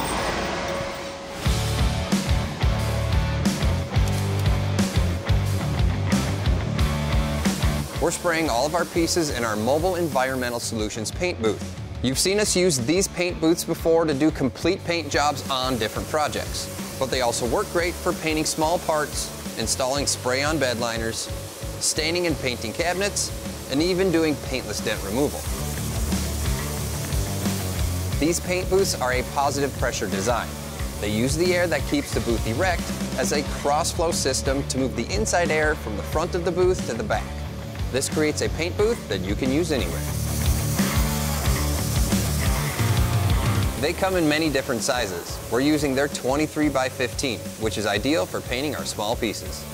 Speaker 1: We're spraying all of our pieces in our Mobile Environmental Solutions paint booth. You've seen us use these paint booths before to do complete paint jobs on different projects, but they also work great for painting small parts, installing spray-on bed liners, staining and painting cabinets, and even doing paintless dent removal. These paint booths are a positive pressure design. They use the air that keeps the booth erect as a cross-flow system to move the inside air from the front of the booth to the back. This creates a paint booth that you can use anywhere. They come in many different sizes. We're using their 23 by 15, which is ideal for painting our small pieces.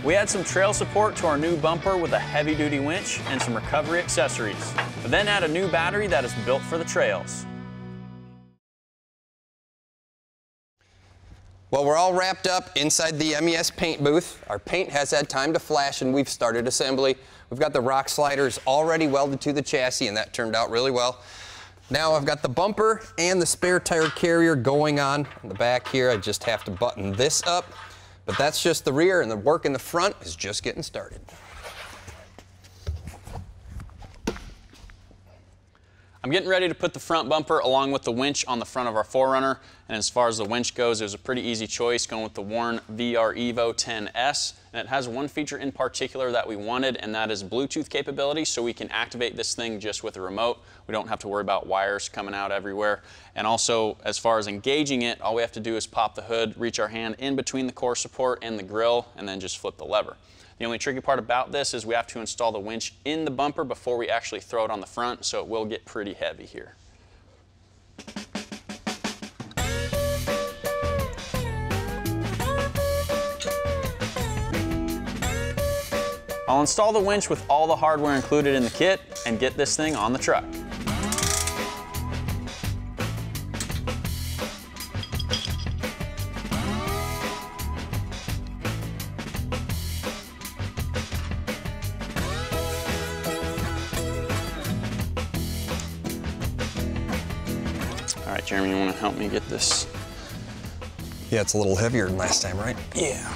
Speaker 2: We add some trail support to our new bumper with a heavy-duty winch and some recovery accessories. Then add a new battery that is built for the trails.
Speaker 1: Well, we're all wrapped up inside the MES paint booth. Our paint has had time to flash and we've started assembly. We've got the rock sliders already welded to the chassis and that turned out really well. Now I've got the bumper and the spare tire carrier going on the back here. I just have to button this up. But that's just the rear, and the work in the front is just getting started.
Speaker 2: I'm getting ready to put the front bumper along with the winch on the front of our 4Runner, and as far as the winch goes, it was a pretty easy choice going with the Warn VR Evo 10S, and it has one feature in particular that we wanted, and that is Bluetooth capability, so we can activate this thing just with a remote. We don't have to worry about wires coming out everywhere, and also as far as engaging it, all we have to do is pop the hood, reach our hand in between the core support and the grill, and then just flip the lever. The only tricky part about this is we have to install the winch in the bumper before we actually throw it on the front, so it will get pretty heavy here. I'll install the winch with all the hardware included in the kit and get this thing on the truck. Jeremy, you want to help me get this?
Speaker 1: Yeah, it's a little heavier than last time, right?
Speaker 2: Yeah.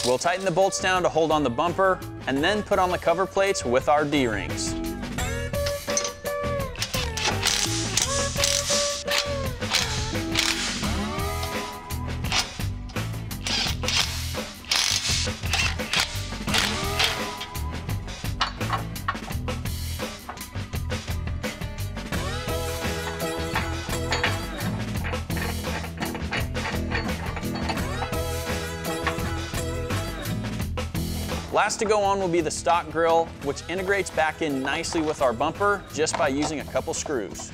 Speaker 2: We'll tighten the bolts down to hold on the bumper and then put on the cover plates with our D-rings. Last to go on will be the stock grille, which integrates back in nicely with our bumper just by using a couple screws.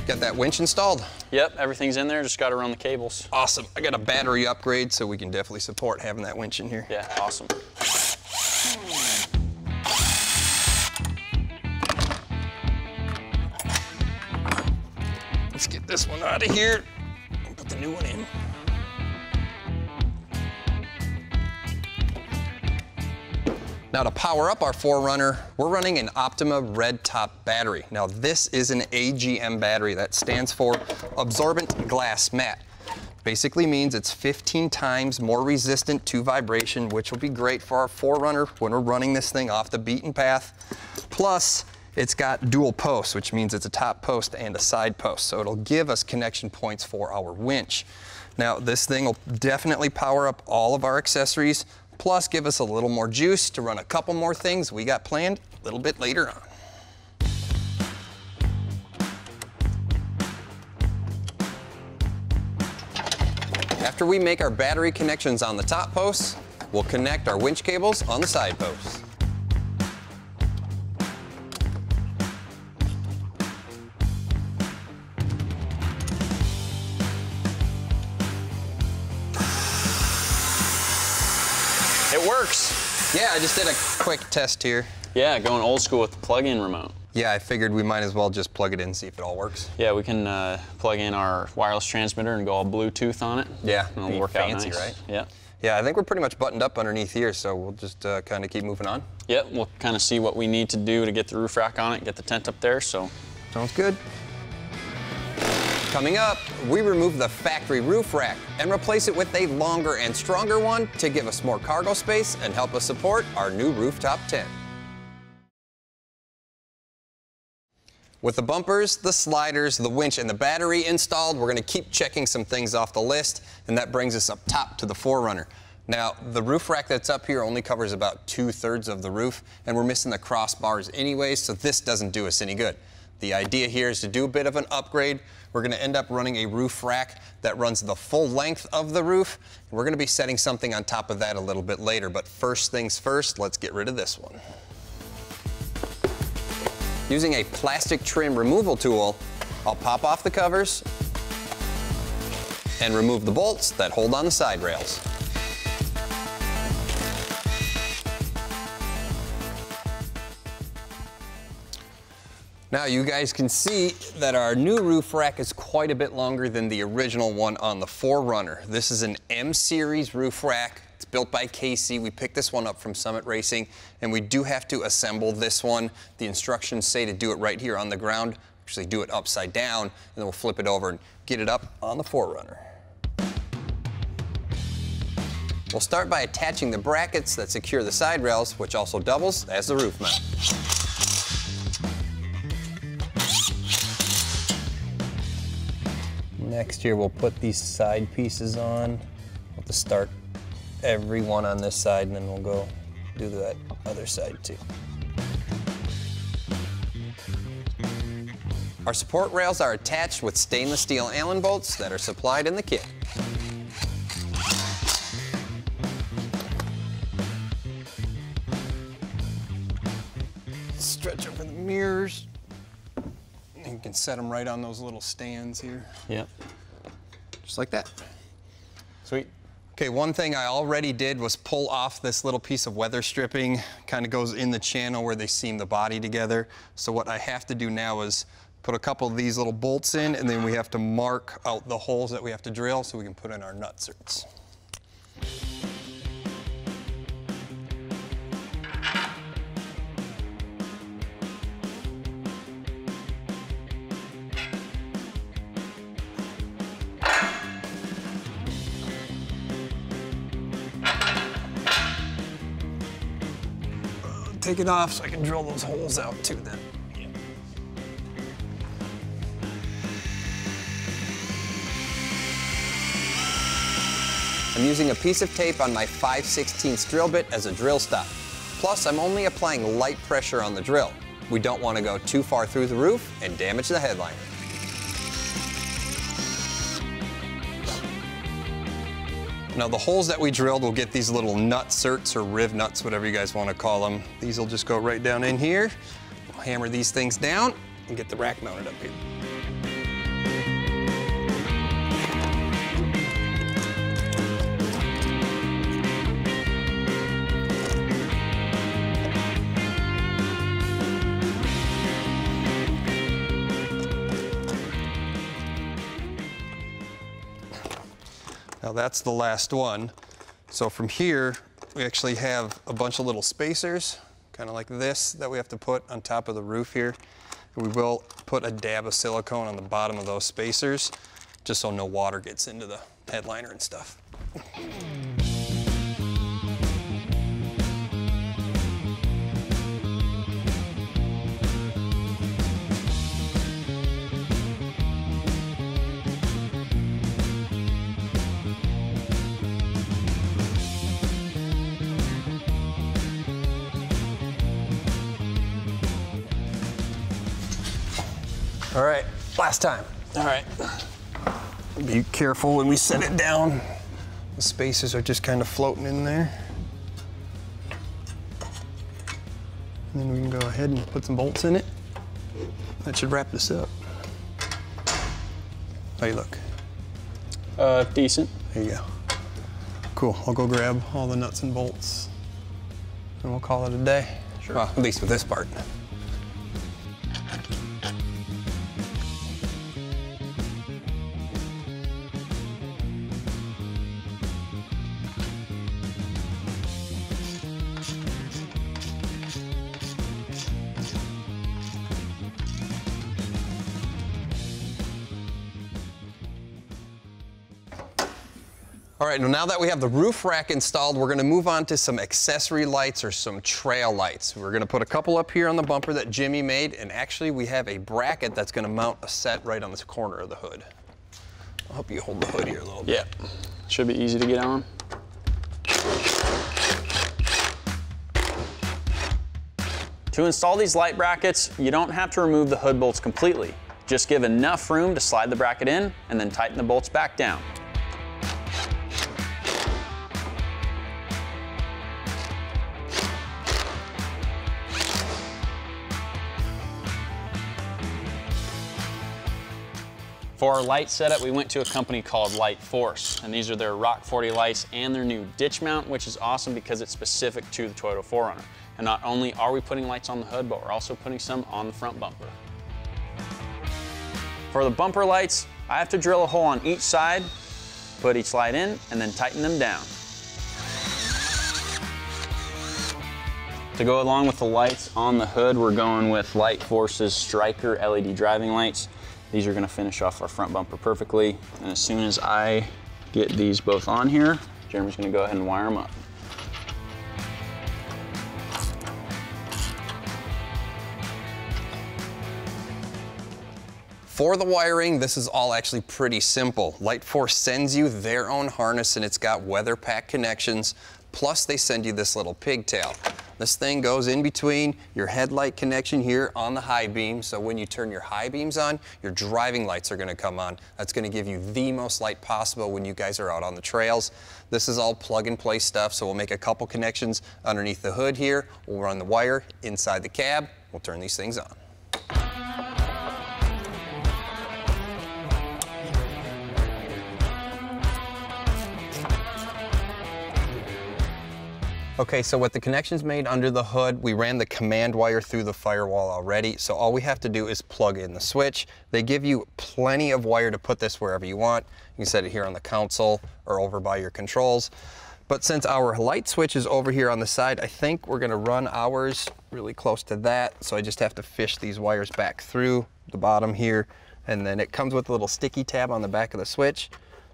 Speaker 1: Got that winch installed?
Speaker 2: Yep, everything's in there, just got to run the cables.
Speaker 1: Awesome. I got a battery upgrade, so we can definitely support having that winch in here.
Speaker 2: Yeah, awesome.
Speaker 1: Let's get this one out of here and put the new one in. Now to power up our 4Runner, we're running an Optima red top battery. Now this is an AGM battery. That stands for absorbent glass mat. Basically means it's 15 times more resistant to vibration, which will be great for our 4Runner when we're running this thing off the beaten path. Plus, it's got dual posts, which means it's a top post and a side post. So it'll give us connection points for our winch. Now this thing will definitely power up all of our accessories, plus give us a little more juice to run a couple more things we got planned a little bit later on. After we make our battery connections on the top posts, we'll connect our winch cables on the side posts.
Speaker 2: It works.
Speaker 1: Yeah, I just did a quick test here.
Speaker 2: Yeah, going old school with the plug-in remote.
Speaker 1: Yeah, I figured we might as well just plug it in and see if it all works.
Speaker 2: Yeah, we can plug in our wireless transmitter and go all Bluetooth on it.
Speaker 1: Yeah,
Speaker 2: it'll work out
Speaker 1: fancy,
Speaker 2: nice.
Speaker 1: Right?
Speaker 2: Yeah.
Speaker 1: Yeah, I think we're pretty much buttoned up underneath here, so we'll just kind of keep moving on.
Speaker 2: Yep, we'll kind of see what we need to do to get the roof rack on it, get the tent up there, so.
Speaker 1: Sounds good. Coming up, we remove the factory roof rack and replace it with a longer and stronger one to give us more cargo space and help us support our new rooftop tent. With the bumpers, the sliders, the winch, and the battery installed, we're gonna keep checking some things off the list, and that brings us up top to the 4Runner. Now, the roof rack that's up here only covers about 2/3 of the roof, and we're missing the crossbars anyways, so this doesn't do us any good. The idea here is to do a bit of an upgrade. We're gonna end up running a roof rack that runs the full length of the roof. We're gonna be setting something on top of that a little bit later, but first things first, let's get rid of this one. Using a plastic trim removal tool, I'll pop off the covers and remove the bolts that hold on the side rails. Now you guys can see that our new roof rack is quite a bit longer than the original one on the 4Runner. This is an M series roof rack. It's built by KC. We picked this one up from Summit Racing, and we do have to assemble this one. The instructions say to do it right here on the ground. Actually do it upside down, and then we'll flip it over and get it up on the 4Runner. We'll start by attaching the brackets that secure the side rails, which also doubles as the roof mount. Next here, we'll put these side pieces on. We'll have to start every one on this side, and then we'll go do that other side too. Our support rails are attached with stainless steel Allen bolts that are supplied in the kit. Stretch over the mirrors. You can set them right on those little stands here.
Speaker 2: Yep.
Speaker 1: Just like that.
Speaker 2: Sweet.
Speaker 1: Okay, one thing I already did was pull off this little piece of weather stripping. Kind of goes in the channel where they seam the body together. So what I have to do now is put a couple of these little bolts in, and then we have to mark out the holes that we have to drill so we can put in our nut certs. Take it off so I can drill those holes out too then. I'm using a piece of tape on my 5/16 drill bit as a drill stop. Plus, I'm only applying light pressure on the drill. We don't want to go too far through the roof and damage the headliner. Now the holes that we drilled will get these little nut certs or riv nuts, whatever you guys want to call them. These will just go right down in here. We'll hammer these things down and get the rack mounted up here. Now that's the last one. So from here, we actually have a bunch of little spacers, kind of like this, that we have to put on top of the roof here. And we will put a dab of silicone on the bottom of those spacers, just so no water gets into the headliner and stuff. All right, last time. All right. Be careful when we set it down. The spacers are just kind of floating in there. And then we can go ahead and put some bolts in it. That should wrap this up. How you look?
Speaker 2: Decent.
Speaker 1: There you go. Cool, I'll go grab all the nuts and bolts and we'll call it a day.
Speaker 2: Sure.
Speaker 1: Well, at least with this part. All right, now that we have the roof rack installed, we're gonna move on to some accessory lights or some trail lights. We're gonna put a couple up here on the bumper that Jimmy made, and actually we have a bracket that's gonna mount a set right on this corner of the hood. I'll help you hold the hood here a little bit.
Speaker 2: Yeah, should be easy to get on. To install these light brackets, you don't have to remove the hood bolts completely. Just give enough room to slide the bracket in and then tighten the bolts back down. For our light setup, we went to a company called Light Force, and these are their Rock 40 lights and their new ditch mount, which is awesome because it's specific to the Toyota 4Runner. And not only are we putting lights on the hood, but we're also putting some on the front bumper. For the bumper lights, I have to drill a hole on each side, put each light in, and then tighten them down. To go along with the lights on the hood, we're going with Light Force's Striker LED driving lights. These are gonna finish off our front bumper perfectly. And as soon as I get these both on here, Jeremy's gonna go ahead and wire them up.
Speaker 1: For the wiring, this is all actually pretty simple. Light Force sends you their own harness and it's got weather pack connections, plus they send you this little pigtail. This thing goes in between your headlight connection here on the high beam, so when you turn your high beams on, your driving lights are gonna come on. That's gonna give you the most light possible when you guys are out on the trails. This is all plug and play stuff, so we'll make a couple connections underneath the hood here. We'll run the wire inside the cab. We'll turn these things on. Okay, so with the connections made under the hood, we ran the command wire through the firewall already, so all we have to do is plug in the switch. They give you plenty of wire to put this wherever you want. You can set it here on the console or over by your controls. But since our light switch is over here on the side, I think we're gonna run ours really close to that, so I just have to fish these wires back through the bottom here, and then it comes with a little sticky tab on the back of the switch.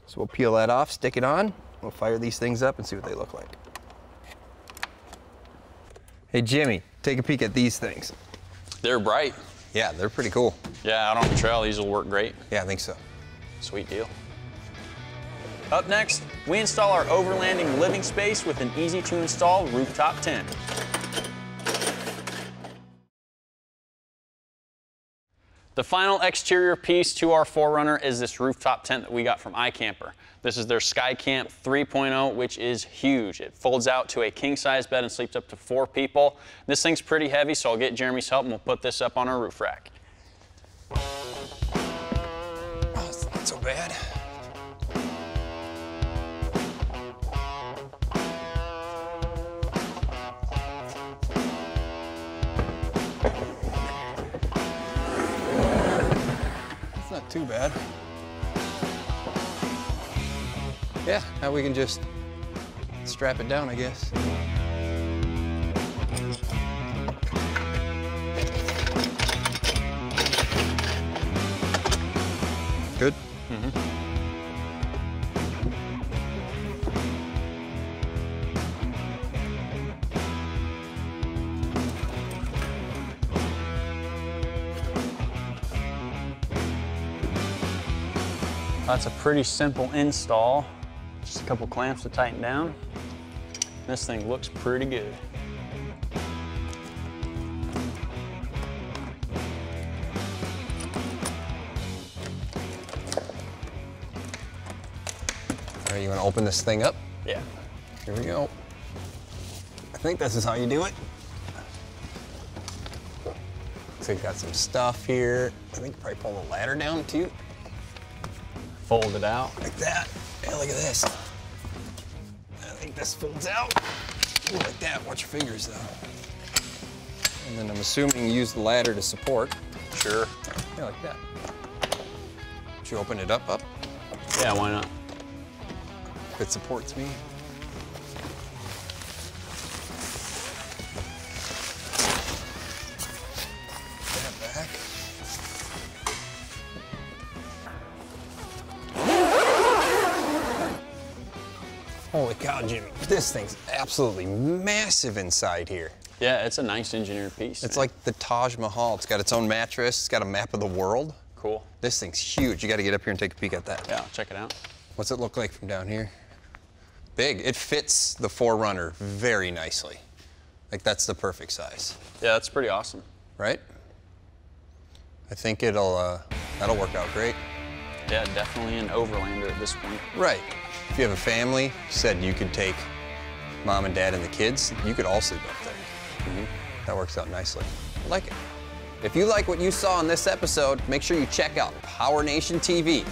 Speaker 1: So we'll peel that off, stick it on, we'll fire these things up and see what they look like. Hey Jimmy, take a peek at these things.
Speaker 2: They're bright.
Speaker 1: Yeah, they're pretty cool.
Speaker 2: Yeah, out on the trail, these will work great.
Speaker 1: Yeah, I think so.
Speaker 2: Sweet deal. Up next, we install our Overlanding living space with an easy to install rooftop tent. The final exterior piece to our 4Runner is this rooftop tent that we got from iCamper. This is their SkyCamp 3.0, which is huge. It folds out to a king-size bed and sleeps up to 4 people. This thing's pretty heavy, so I'll get Jeremy's help and we'll put this up on our roof rack.
Speaker 1: Oh, it's not so bad. Not too bad. Yeah, now we can just strap it down, I guess. Good? Mm-hmm.
Speaker 2: That's a pretty simple install. Just a couple clamps to tighten down. This thing looks pretty good.
Speaker 1: All right, you want to open this thing up?
Speaker 2: Yeah.
Speaker 1: Here we go. I think this is how you do it. Looks like you got some stuff here. I think you probably pull the ladder down too.
Speaker 2: Fold it out.
Speaker 1: Like that. Yeah, look at this. I think this folds out. Ooh, like that. Watch your fingers though. And then I'm assuming you use the ladder to support.
Speaker 2: Sure.
Speaker 1: Yeah, like that. Should you open it up?
Speaker 2: Yeah, why not?
Speaker 1: If it supports me. That back. Holy cow, Jimmy. This thing's absolutely massive inside here.
Speaker 2: Yeah, it's a nice engineered piece.
Speaker 1: It's
Speaker 2: man.
Speaker 1: like the Taj Mahal. It's got its own mattress. It's got a map of the world.
Speaker 2: Cool.
Speaker 1: This thing's huge. You got to get up here and take a peek at that.
Speaker 2: Yeah, I'll check it out.
Speaker 1: What's it look like from down here? Big. It fits the 4Runner very nicely. Like, that's the perfect size.
Speaker 2: Yeah, that's pretty awesome.
Speaker 1: Right? I think that'll work out great.
Speaker 2: Yeah, definitely an Overlander at this point.
Speaker 1: Right. If you have a family, you said you could take mom and dad and the kids, you could all sleep up there. Mm-hmm. That works out nicely. I like it. If you like what you saw in this episode, make sure you check out PowerNation TV.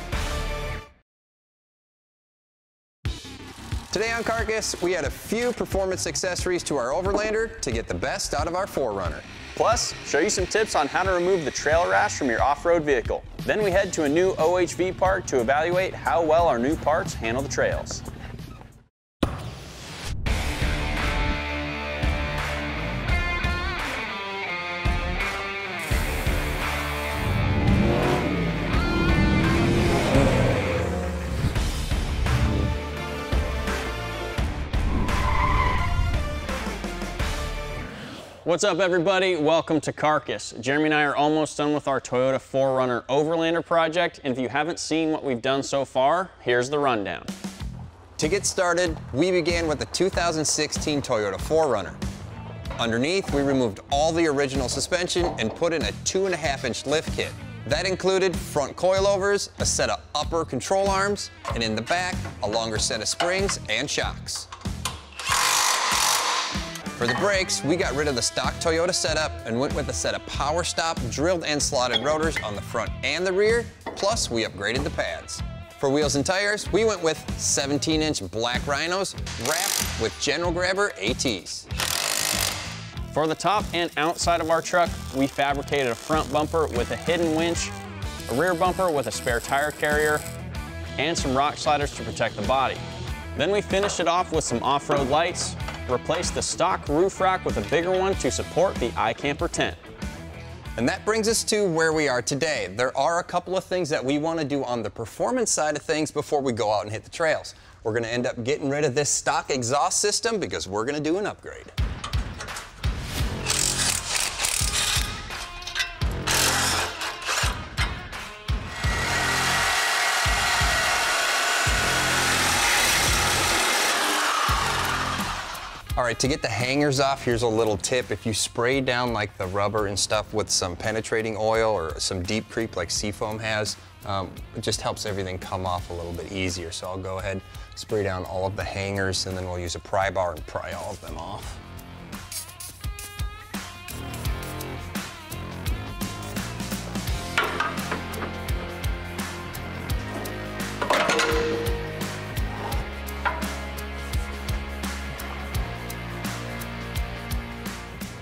Speaker 1: Today on Carcass, we had a few performance accessories to our Overlander to get the best out of our 4Runner.
Speaker 2: Plus, show you some tips on how to remove the trail rash from your off-road vehicle. Then we head to a new OHV park to evaluate how well our new parts handle the trails. What's up, everybody? Welcome to Carcass. Jeremy and I are almost done with our Toyota 4Runner Overlander project, and if you haven't seen what we've done so far, here's the rundown.
Speaker 1: To get started, we began with the 2016 Toyota 4Runner. Underneath, we removed all the original suspension and put in a 2.5-inch lift kit. That included front coilovers, a set of upper control arms, and in the back, a longer set of springs and shocks. For the brakes, we got rid of the stock Toyota setup and went with a set of power stop drilled and slotted rotors on the front and the rear, plus we upgraded the pads. For wheels and tires, we went with 17-inch black Rhinos wrapped with General Grabber ATs.
Speaker 2: For the top and outside of our truck, we fabricated a front bumper with a hidden winch, a rear bumper with a spare tire carrier, and some rock sliders to protect the body. Then we finished it off with some off-road lights, replaced the stock roof rack with a bigger one to support the iCamper tent.
Speaker 1: And that brings us to where we are today. There are a couple of things that we want to do on the performance side of things before we go out and hit the trails. We're going to end up getting rid of this stock exhaust system because we're going to do an upgrade. All right, to get the hangers off, here's a little tip. If you spray down like the rubber and stuff with some penetrating oil or some deep creep like Seafoam has, it just helps everything come off a little bit easier. So I'll go ahead, spray down all of the hangers, and then we'll use a pry bar and pry all of them off.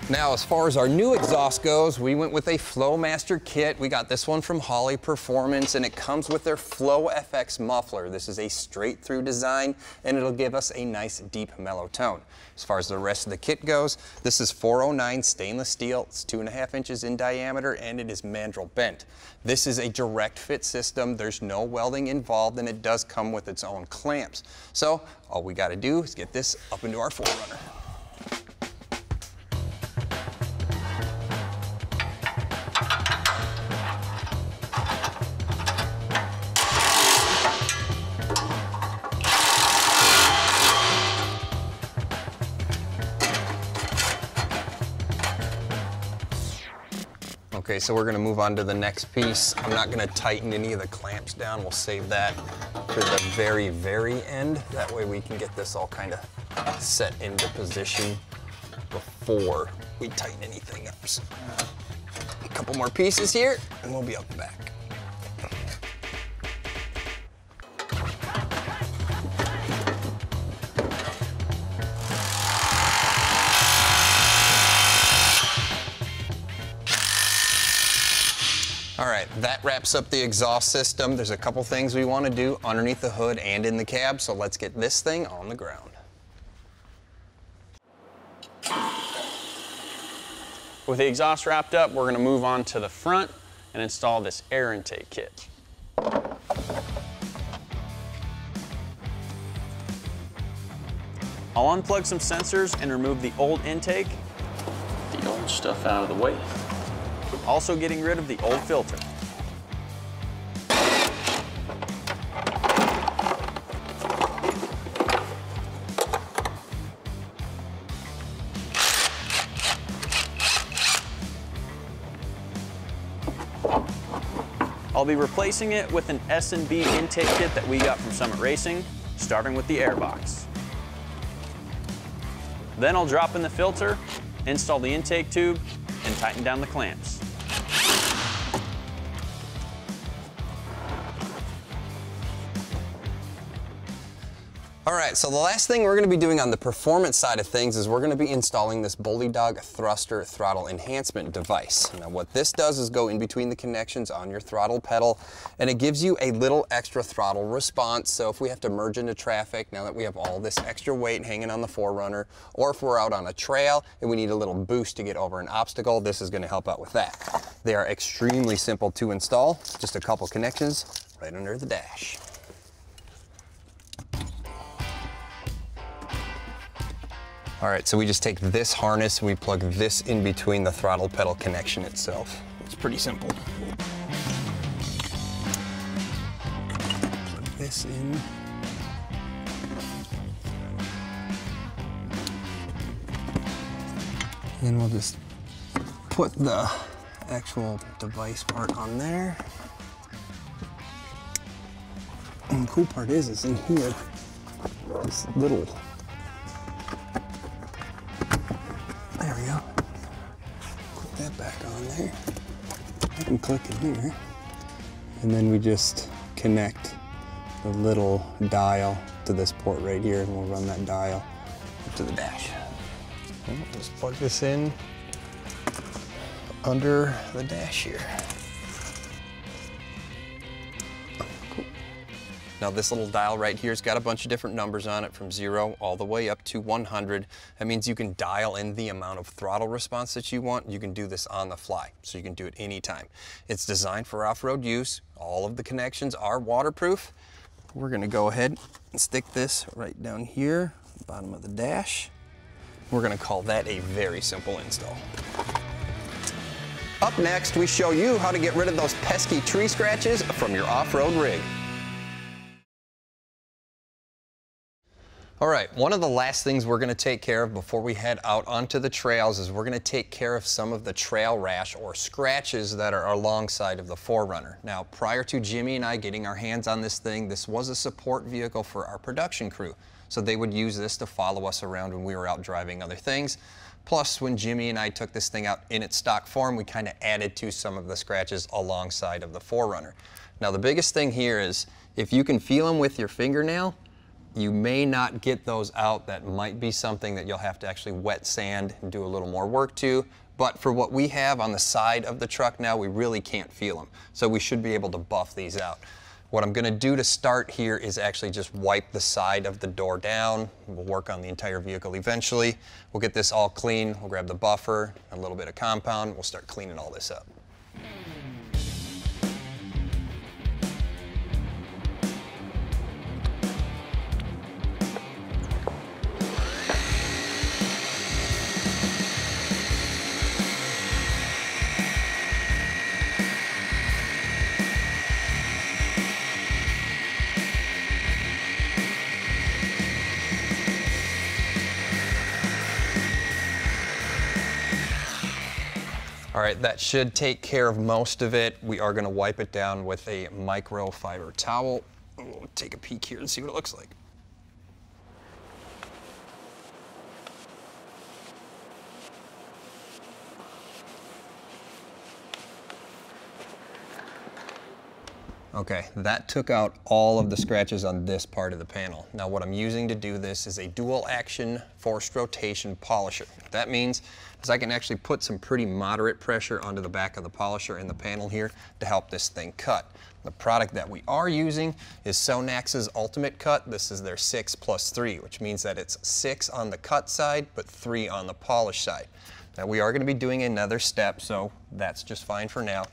Speaker 1: Now, as far as our new exhaust goes, we went with a Flowmaster kit. We got this one from Holley Performance, and it comes with their Flow FX muffler. This is a straight-through design, and it'll give us a nice, deep, mellow tone. As far as the rest of the kit goes, this is 409 stainless steel. It's 2.5 inches in diameter, and it is mandrel bent. This is a direct fit system. There's no welding involved, and it does come with its own clamps. So all we got to do is get this up into our 4Runner. Okay, so we're gonna move on to the next piece. I'm not gonna tighten any of the clamps down. We'll save that for the very, very end. That way we can get this all kind of set into position before we tighten anything up. So, a couple more pieces here and we'll be out the back. All right, that wraps up the exhaust system. There's a couple things we want to do underneath the hood and in the cab, so let's get this thing on the ground.
Speaker 2: With the exhaust wrapped up, we're going to move on to the front and install this air intake kit. I'll unplug some sensors and remove the old intake, the old stuff out of the way. Also getting rid of the old filter. I'll be replacing it with an S&B intake kit that we got from Summit Racing, starting with the airbox. Then I'll drop in the filter, install the intake tube, and tighten down the clamps.
Speaker 1: All right, so the last thing we're going to be doing on the performance side of things is we're going to be installing this Bully Dog thruster throttle enhancement device. Now what this does is go in between the connections on your throttle pedal, and it gives you a little extra throttle response. So if we have to merge into traffic, now that we have all this extra weight hanging on the 4Runner, or if we're out on a trail and we need a little boost to get over an obstacle, this is going to help out with that. They are extremely simple to install, just a couple connections right under the dash. All right, so we just take this harness and we plug this in between the throttle pedal connection itself. It's pretty simple. Plug this in. Then we'll just put the actual device part on there. And the cool part is in here, this little, there we go. Put that back on there. I can click in here. And then we just connect
Speaker 3: the little dial to this port right here, and we'll run that dial up to the dash.
Speaker 1: Just plug this in under the dash here. Cool. Now this little dial right here has got a bunch of different numbers on it from 0 all the way up to 100. That means you can dial in the amount of throttle response that you want. You can do this on the fly, so you can do it anytime. It's designed for off-road use. All of the connections are waterproof. We're gonna go ahead and stick this right down here, bottom of the dash. We're gonna call that a very simple install. Up next, we show you how to get rid of those pesky tree scratches from your off-road rig. All right, one of the last things we're gonna take care of before we head out onto the trails is we're gonna take care of some of the trail rash or scratches that are alongside of the 4Runner. Now, prior to Jimmy and I getting our hands on this thing, this was a support vehicle for our production crew. So they would use this to follow us around when we were out driving other things. Plus, when Jimmy and I took this thing out in its stock form, we kind of added to some of the scratches alongside of the 4Runner. Now, the biggest thing here is if you can feel them with your fingernail, you may not get those out. That might be something that you'll have to actually wet sand and do a little more work to. But for what we have on the side of the truck now, we really can't feel them. So we should be able to buff these out. What I'm gonna do to start here is actually just wipe the side of the door down. We'll work on the entire vehicle eventually. We'll get this all clean. We'll grab the buffer, a little bit of compound. We'll start cleaning all this up. All right, that should take care of most of it. We are gonna wipe it down with a microfiber towel. We'll take a peek here and see what it looks like. Okay, that took out all of the scratches on this part of the panel. Now what I'm using to do this is a dual action forced rotation polisher. What that means is I can actually put some pretty moderate pressure onto the back of the polisher in the panel here to help this thing cut. The product that we are using is Sonax's Ultimate Cut. This is their 6+3, which means that it's 6 on the cut side, but 3 on the polish side. Now we are going to be doing another step, so that's just fine for now.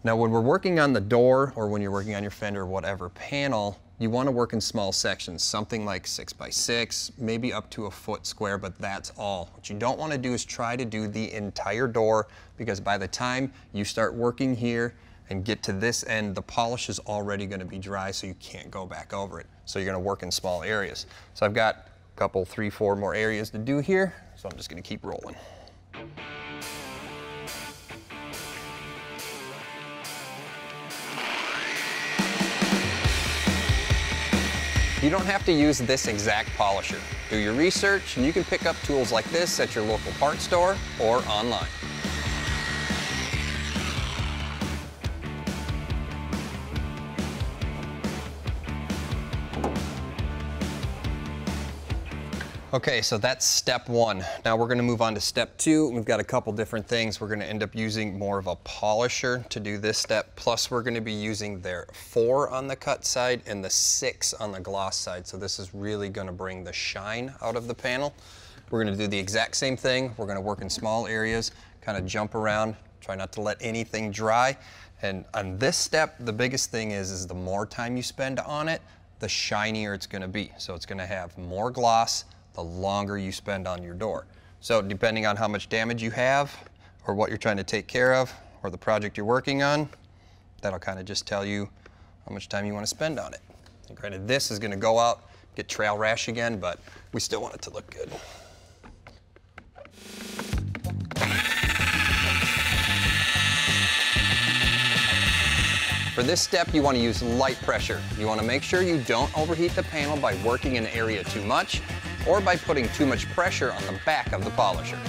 Speaker 1: Now when we're working on the door or when you're working on your fender or whatever panel, you want to work in small sections, something like 6x6, maybe up to a foot square, but that's all. What you don't want to do is try to do the entire door, because by the time you start working here and get to this end, the polish is already going to be dry, so you can't go back over it. So you're going to work in small areas. So I've got a couple, 3, 4 more areas to do here, so I'm just going to keep rolling. You don't have to use this exact polisher. Do your research and you can pick up tools like this at your local parts store or online. Okay, so that's step 1. Now we're gonna move on to step 2. We've got a couple different things. We're gonna end up using more of a polisher to do this step. Plus we're gonna be using their 4 on the cut side and the 6 on the gloss side. So this is really gonna bring the shine out of the panel. We're gonna do the exact same thing. We're gonna work in small areas, kind of jump around, try not to let anything dry. And on this step, the biggest thing is the more time you spend on it, the shinier it's gonna be. So it's gonna have more gloss the longer you spend on your door. So depending on how much damage you have or what you're trying to take care of or the project you're working on, that'll kind of just tell you how much time you want to spend on it. And granted, this is going to go out, get trail rash again, but we still want it to look good. For this step, you want to use light pressure. You want to make sure you don't overheat the panel by working an area too much or by putting too much pressure on the back of the polisher.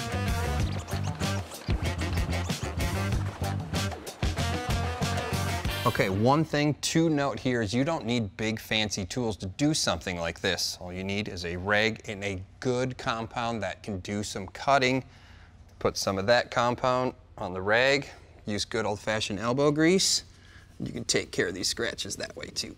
Speaker 1: Okay, one thing to note here is you don't need big fancy tools to do something like this. All you need is a rag and a good compound that can do some cutting. Put some of that compound on the rag, use good old-fashioned elbow grease. You can take care of these scratches that way too.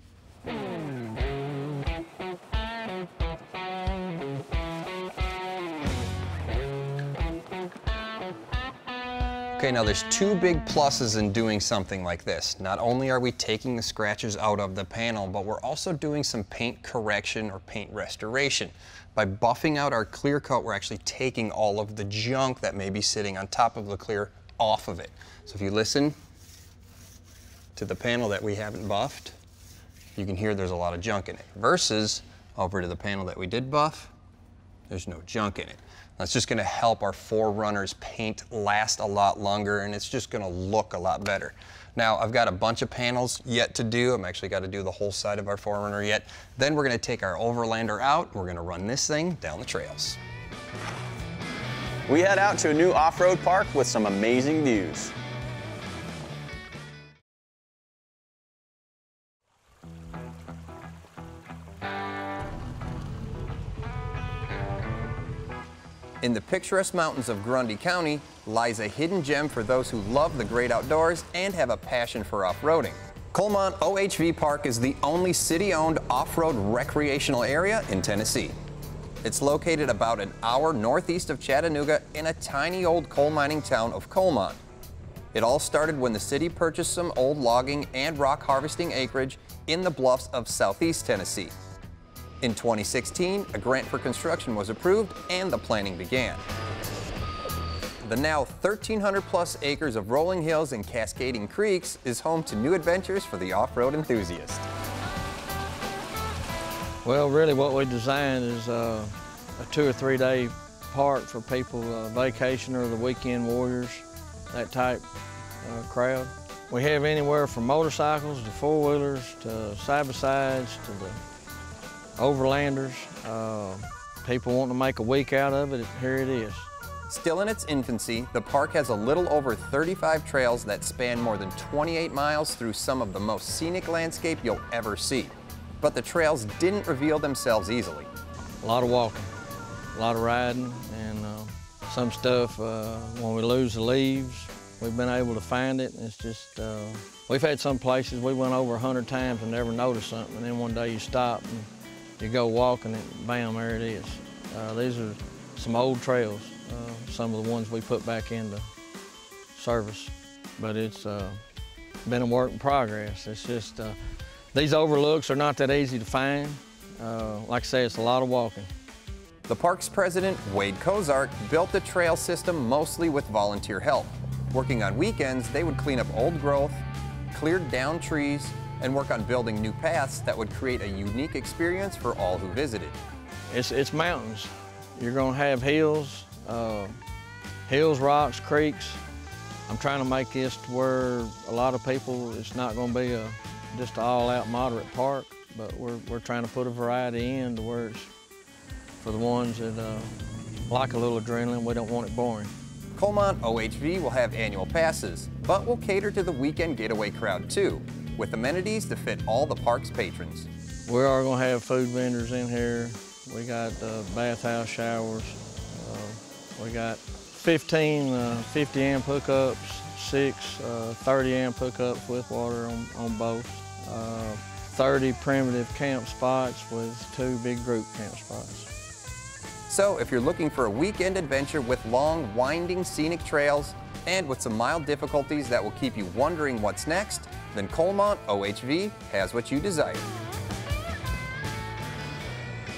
Speaker 1: Okay, now there's two big pluses in doing something like this. Not only are we taking the scratches out of the panel, but we're also doing some paint correction or paint restoration. By buffing out our clear coat, we're actually taking all of the junk that may be sitting on top of the clear off of it. So if you listen to the panel that we haven't buffed, you can hear there's a lot of junk in it. Versus over to the panel that we did buff, there's no junk in it. That's just going to help our 4Runner's paint last a lot longer, and it's just going to look a lot better. Now, I've got a bunch of panels yet to do. I'm actually got to do the whole side of our 4Runner yet. Then we're going to take our Overlander out. We're going to run this thing down the trails.
Speaker 2: We head out to a new off-road park with some amazing views.
Speaker 1: In the picturesque mountains of Grundy County lies a hidden gem for those who love the great outdoors and have a passion for off-roading. Coalmont OHV Park is the only city-owned off-road recreational area in Tennessee. It's located about an hour northeast of Chattanooga in a tiny old coal mining town of Coalmont. It all started when the city purchased some old logging and rock harvesting acreage in the bluffs of southeast Tennessee. In 2016, a grant for construction was approved and the planning began. The now 1,300 plus acres of rolling hills and cascading creeks is home to new adventures for the off-road enthusiast.
Speaker 4: Well, really what we designed is a 2 or 3 day park for people, vacation or the weekend warriors, that type crowd. We have anywhere from motorcycles to four-wheelers to side-by-sides to the Overlanders. People want to make a week out of it, here it is.
Speaker 1: Still in its infancy, the park has a little over 35 trails that span more than 28 miles through some of the most scenic landscape you'll ever see. But the trails didn't reveal themselves easily.
Speaker 4: A lot of walking, a lot of riding, and some stuff, when we lose the leaves, we've been able to find it, and it's just, we've had some places we went over 100 times and never noticed something, and then one day you stop and you go walking and bam, there it is. These are some old trails, some of the ones we put back into service, but it's been a work in progress. It's just, these overlooks are not that easy to find. Like I say, it's a lot of walking.
Speaker 1: The park's president, Wade Kozart, built the trail system mostly with volunteer help. Working on weekends, they would clean up old growth, clear down trees, and work on building new paths that would create a unique experience for all who visited.
Speaker 4: It's mountains. You're gonna have hills, rocks, creeks. I'm trying to make this to where a lot of people, it's not gonna be just an all-out moderate park, but we're trying to put a variety in to where it's for the ones that like a little adrenaline. We don't want it boring.
Speaker 1: Coalmont OHV will have annual passes, but will cater to the weekend getaway crowd too, with amenities to fit all the park's patrons.
Speaker 4: We are going to have food vendors in here. We got bathhouse showers. We got 15 50 amp hookups, 6 30 amp hookups with water on both. 30 primitive camp spots with 2 big group camp spots.
Speaker 1: So if you're looking for a weekend adventure with long, winding, scenic trails and with some mild difficulties that will keep you wondering what's next, then Coalmont OHV has what you desire.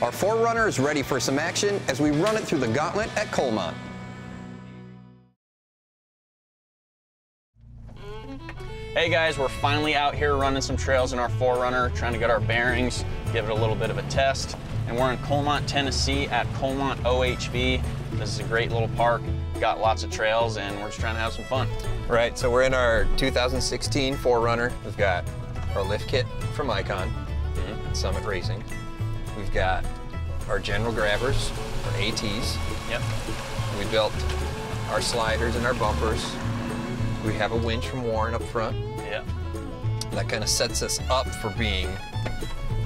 Speaker 1: Our 4Runner is ready for some action as we run it through the gauntlet at Coalmont.
Speaker 2: Hey guys, we're finally out here running some trails in our 4Runner, trying to get our bearings, give it a little bit of a test. And we're in Coalmont, Tennessee at Coalmont OHV. This is a great little park, got lots of trails, and we're just trying to have some fun.
Speaker 1: Right, so we're in our 2016 4Runner. We've got our lift kit from Icon, Summit Racing. We've got our general grabbers, our ATs.
Speaker 2: Yep.
Speaker 1: We built our sliders and our bumpers. We have a winch from Warren up front.
Speaker 2: Yep.
Speaker 1: That kind of sets us up for being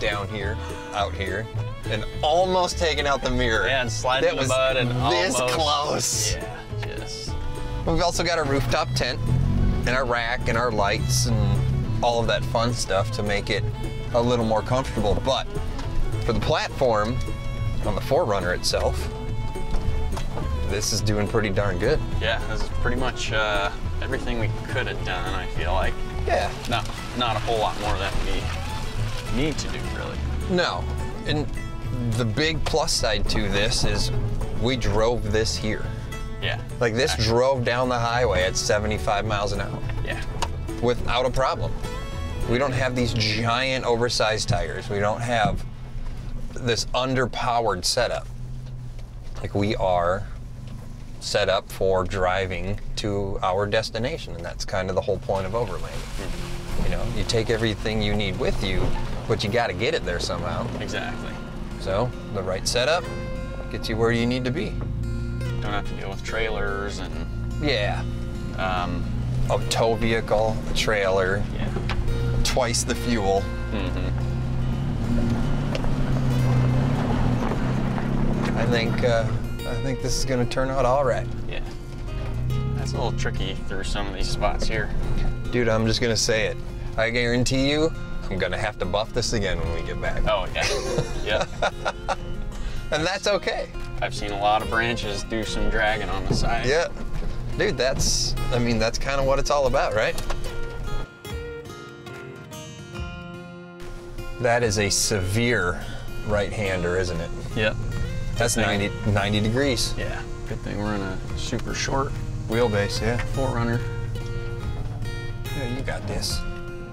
Speaker 1: down here, out here, and almost taking out the mirror.
Speaker 2: Yeah, and sliding in the mud and
Speaker 1: this
Speaker 2: almost
Speaker 1: close.
Speaker 2: Yeah, just.
Speaker 1: We've also got our rooftop tent and our rack and our lights and all of that fun stuff to make it a little more comfortable. But for the platform on the 4Runner itself, this is doing pretty darn good.
Speaker 2: Yeah, this is pretty much everything we could have done, I feel like.
Speaker 1: Yeah.
Speaker 2: Not a whole lot more that we need to do, really.
Speaker 1: No, and the big plus side to this is we drove this here.
Speaker 2: Yeah.
Speaker 1: Like this drove down the highway at 75 miles an hour.
Speaker 2: Yeah.
Speaker 1: Without a problem. We don't have these giant oversized tires. We don't have this underpowered setup. Like we are set up for driving to our destination, and that's kind of the whole point of Overlanding. Mm-hmm. You know, you take everything you need with you, but you got to get it there somehow.
Speaker 2: Exactly.
Speaker 1: So the right setup gets you where you need to be.
Speaker 2: Don't have to deal with trailers and
Speaker 1: yeah, a tow vehicle, a trailer,
Speaker 2: yeah,
Speaker 1: twice the fuel.
Speaker 2: Mm-hmm.
Speaker 1: I think this is going to turn out all right.
Speaker 2: Yeah, that's a little tricky through some of these spots here.
Speaker 1: Dude, I'm just going to say it. I guarantee you, I'm going to have to buff this again when we get back.
Speaker 2: Oh yeah, yeah.
Speaker 1: And that's okay.
Speaker 2: I've seen a lot of branches do some dragging on the side.
Speaker 1: Yeah. Dude, that's kind of what it's all about, right? That is a severe right-hander, isn't it?
Speaker 2: Yep.
Speaker 1: That's 90 degrees.
Speaker 2: Yeah. Good thing we're in a super short
Speaker 1: wheelbase, yeah.
Speaker 2: 4Runner.
Speaker 1: Yeah, you got this.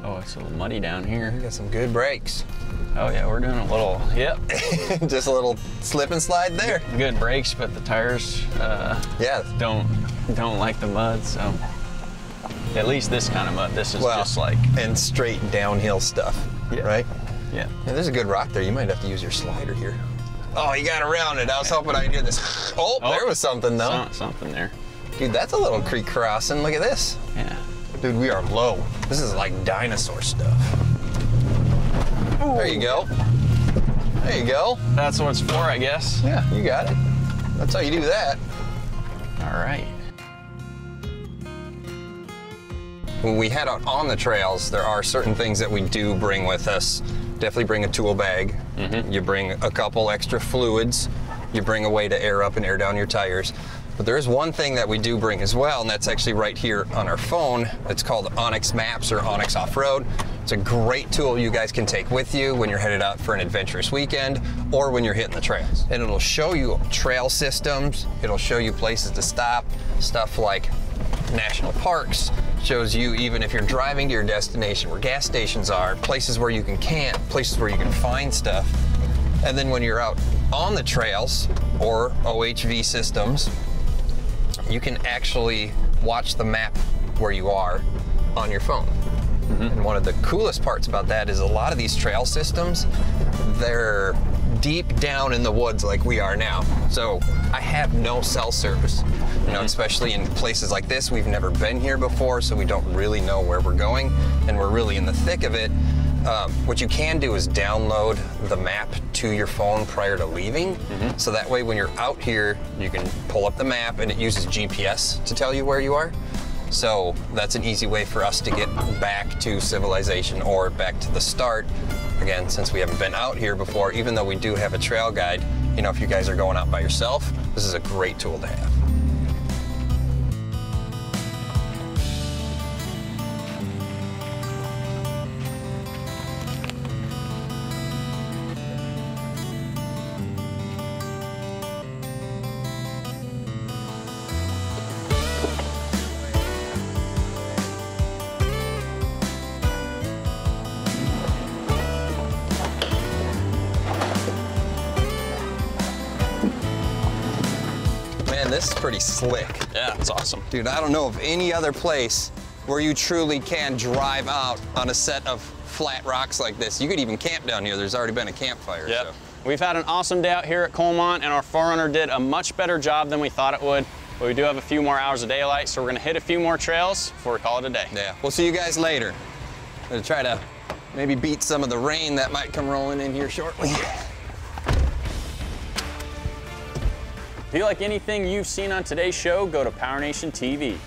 Speaker 2: Oh, it's a little muddy down here.
Speaker 1: You got some good brakes.
Speaker 2: Oh yeah, we're doing a little, yep.
Speaker 1: Just a little slip and slide there.
Speaker 2: Good brakes, but the tires
Speaker 1: yeah,
Speaker 2: don't like the mud, so at least this kind of mud. This is just like
Speaker 1: and straight downhill stuff,
Speaker 2: yeah.
Speaker 1: Right?
Speaker 2: Yeah.
Speaker 1: Yeah. There's a good rock there. You might have to use your slider here. Oh, you got around it. I was hoping I'd do this. Oh, there was something though.
Speaker 2: Something there.
Speaker 1: Dude, that's a little creek crossing. Look at this.
Speaker 2: Yeah.
Speaker 1: Dude, we are low. This is like dinosaur stuff. Ooh. There you go. There you go.
Speaker 2: That's what it's for, I guess.
Speaker 1: Yeah, you got it. That's how you do that.
Speaker 2: All right.
Speaker 1: When we head out on the trails, there are certain things that we do bring with us. Definitely bring a tool bag. Mm-hmm. You bring a couple extra fluids. You bring a way to air up and air down your tires. But there is one thing that we do bring as well, and that's actually right here on our phone. It's called OnX Maps or OnX Off-Road. It's a great tool you guys can take with you when you're headed out for an adventurous weekend or when you're hitting the trails. And it'll show you trail systems. It'll show you places to stop, stuff like national parks. Shows you even if you're driving to your destination where gas stations are, places where you can camp, places where you can find stuff. And then when you're out on the trails or OHV systems, you can actually watch the map where you are on your phone. Mm-hmm. And one of the coolest parts about that is a lot of these trail systems, they're deep down in the woods like we are now. So I have no cell service, you know, especially in places like this. We've never been here before, so we don't really know where we're going, and we're really in the thick of it. What you can do is download the map to your phone prior to leaving. Mm-hmm. So that way when you're out here, you can pull up the map and it uses GPS to tell you where you are. So that's an easy way for us to get back to civilization or back to the start. Again, since we haven't been out here before, even though we do have a trail guide, you know, if you guys are going out by yourself, this is a great tool to have. This is pretty slick.
Speaker 2: Yeah, it's awesome.
Speaker 1: Dude, I don't know of any other place where you truly can drive out on a set of flat rocks like this. You could even camp down here. There's already been a campfire.
Speaker 2: Yep.
Speaker 1: So.
Speaker 2: We've had an awesome day out here at Colmont, and our 4Runner did a much better job than we thought it would. But we do have a few more hours of daylight, so we're gonna hit a few more trails before we call it a day.
Speaker 1: Yeah, we'll see you guys later. Gonna try to maybe beat some of the rain that might come rolling in here shortly.
Speaker 2: If you like anything you've seen on today's show, go to PowerNation TV.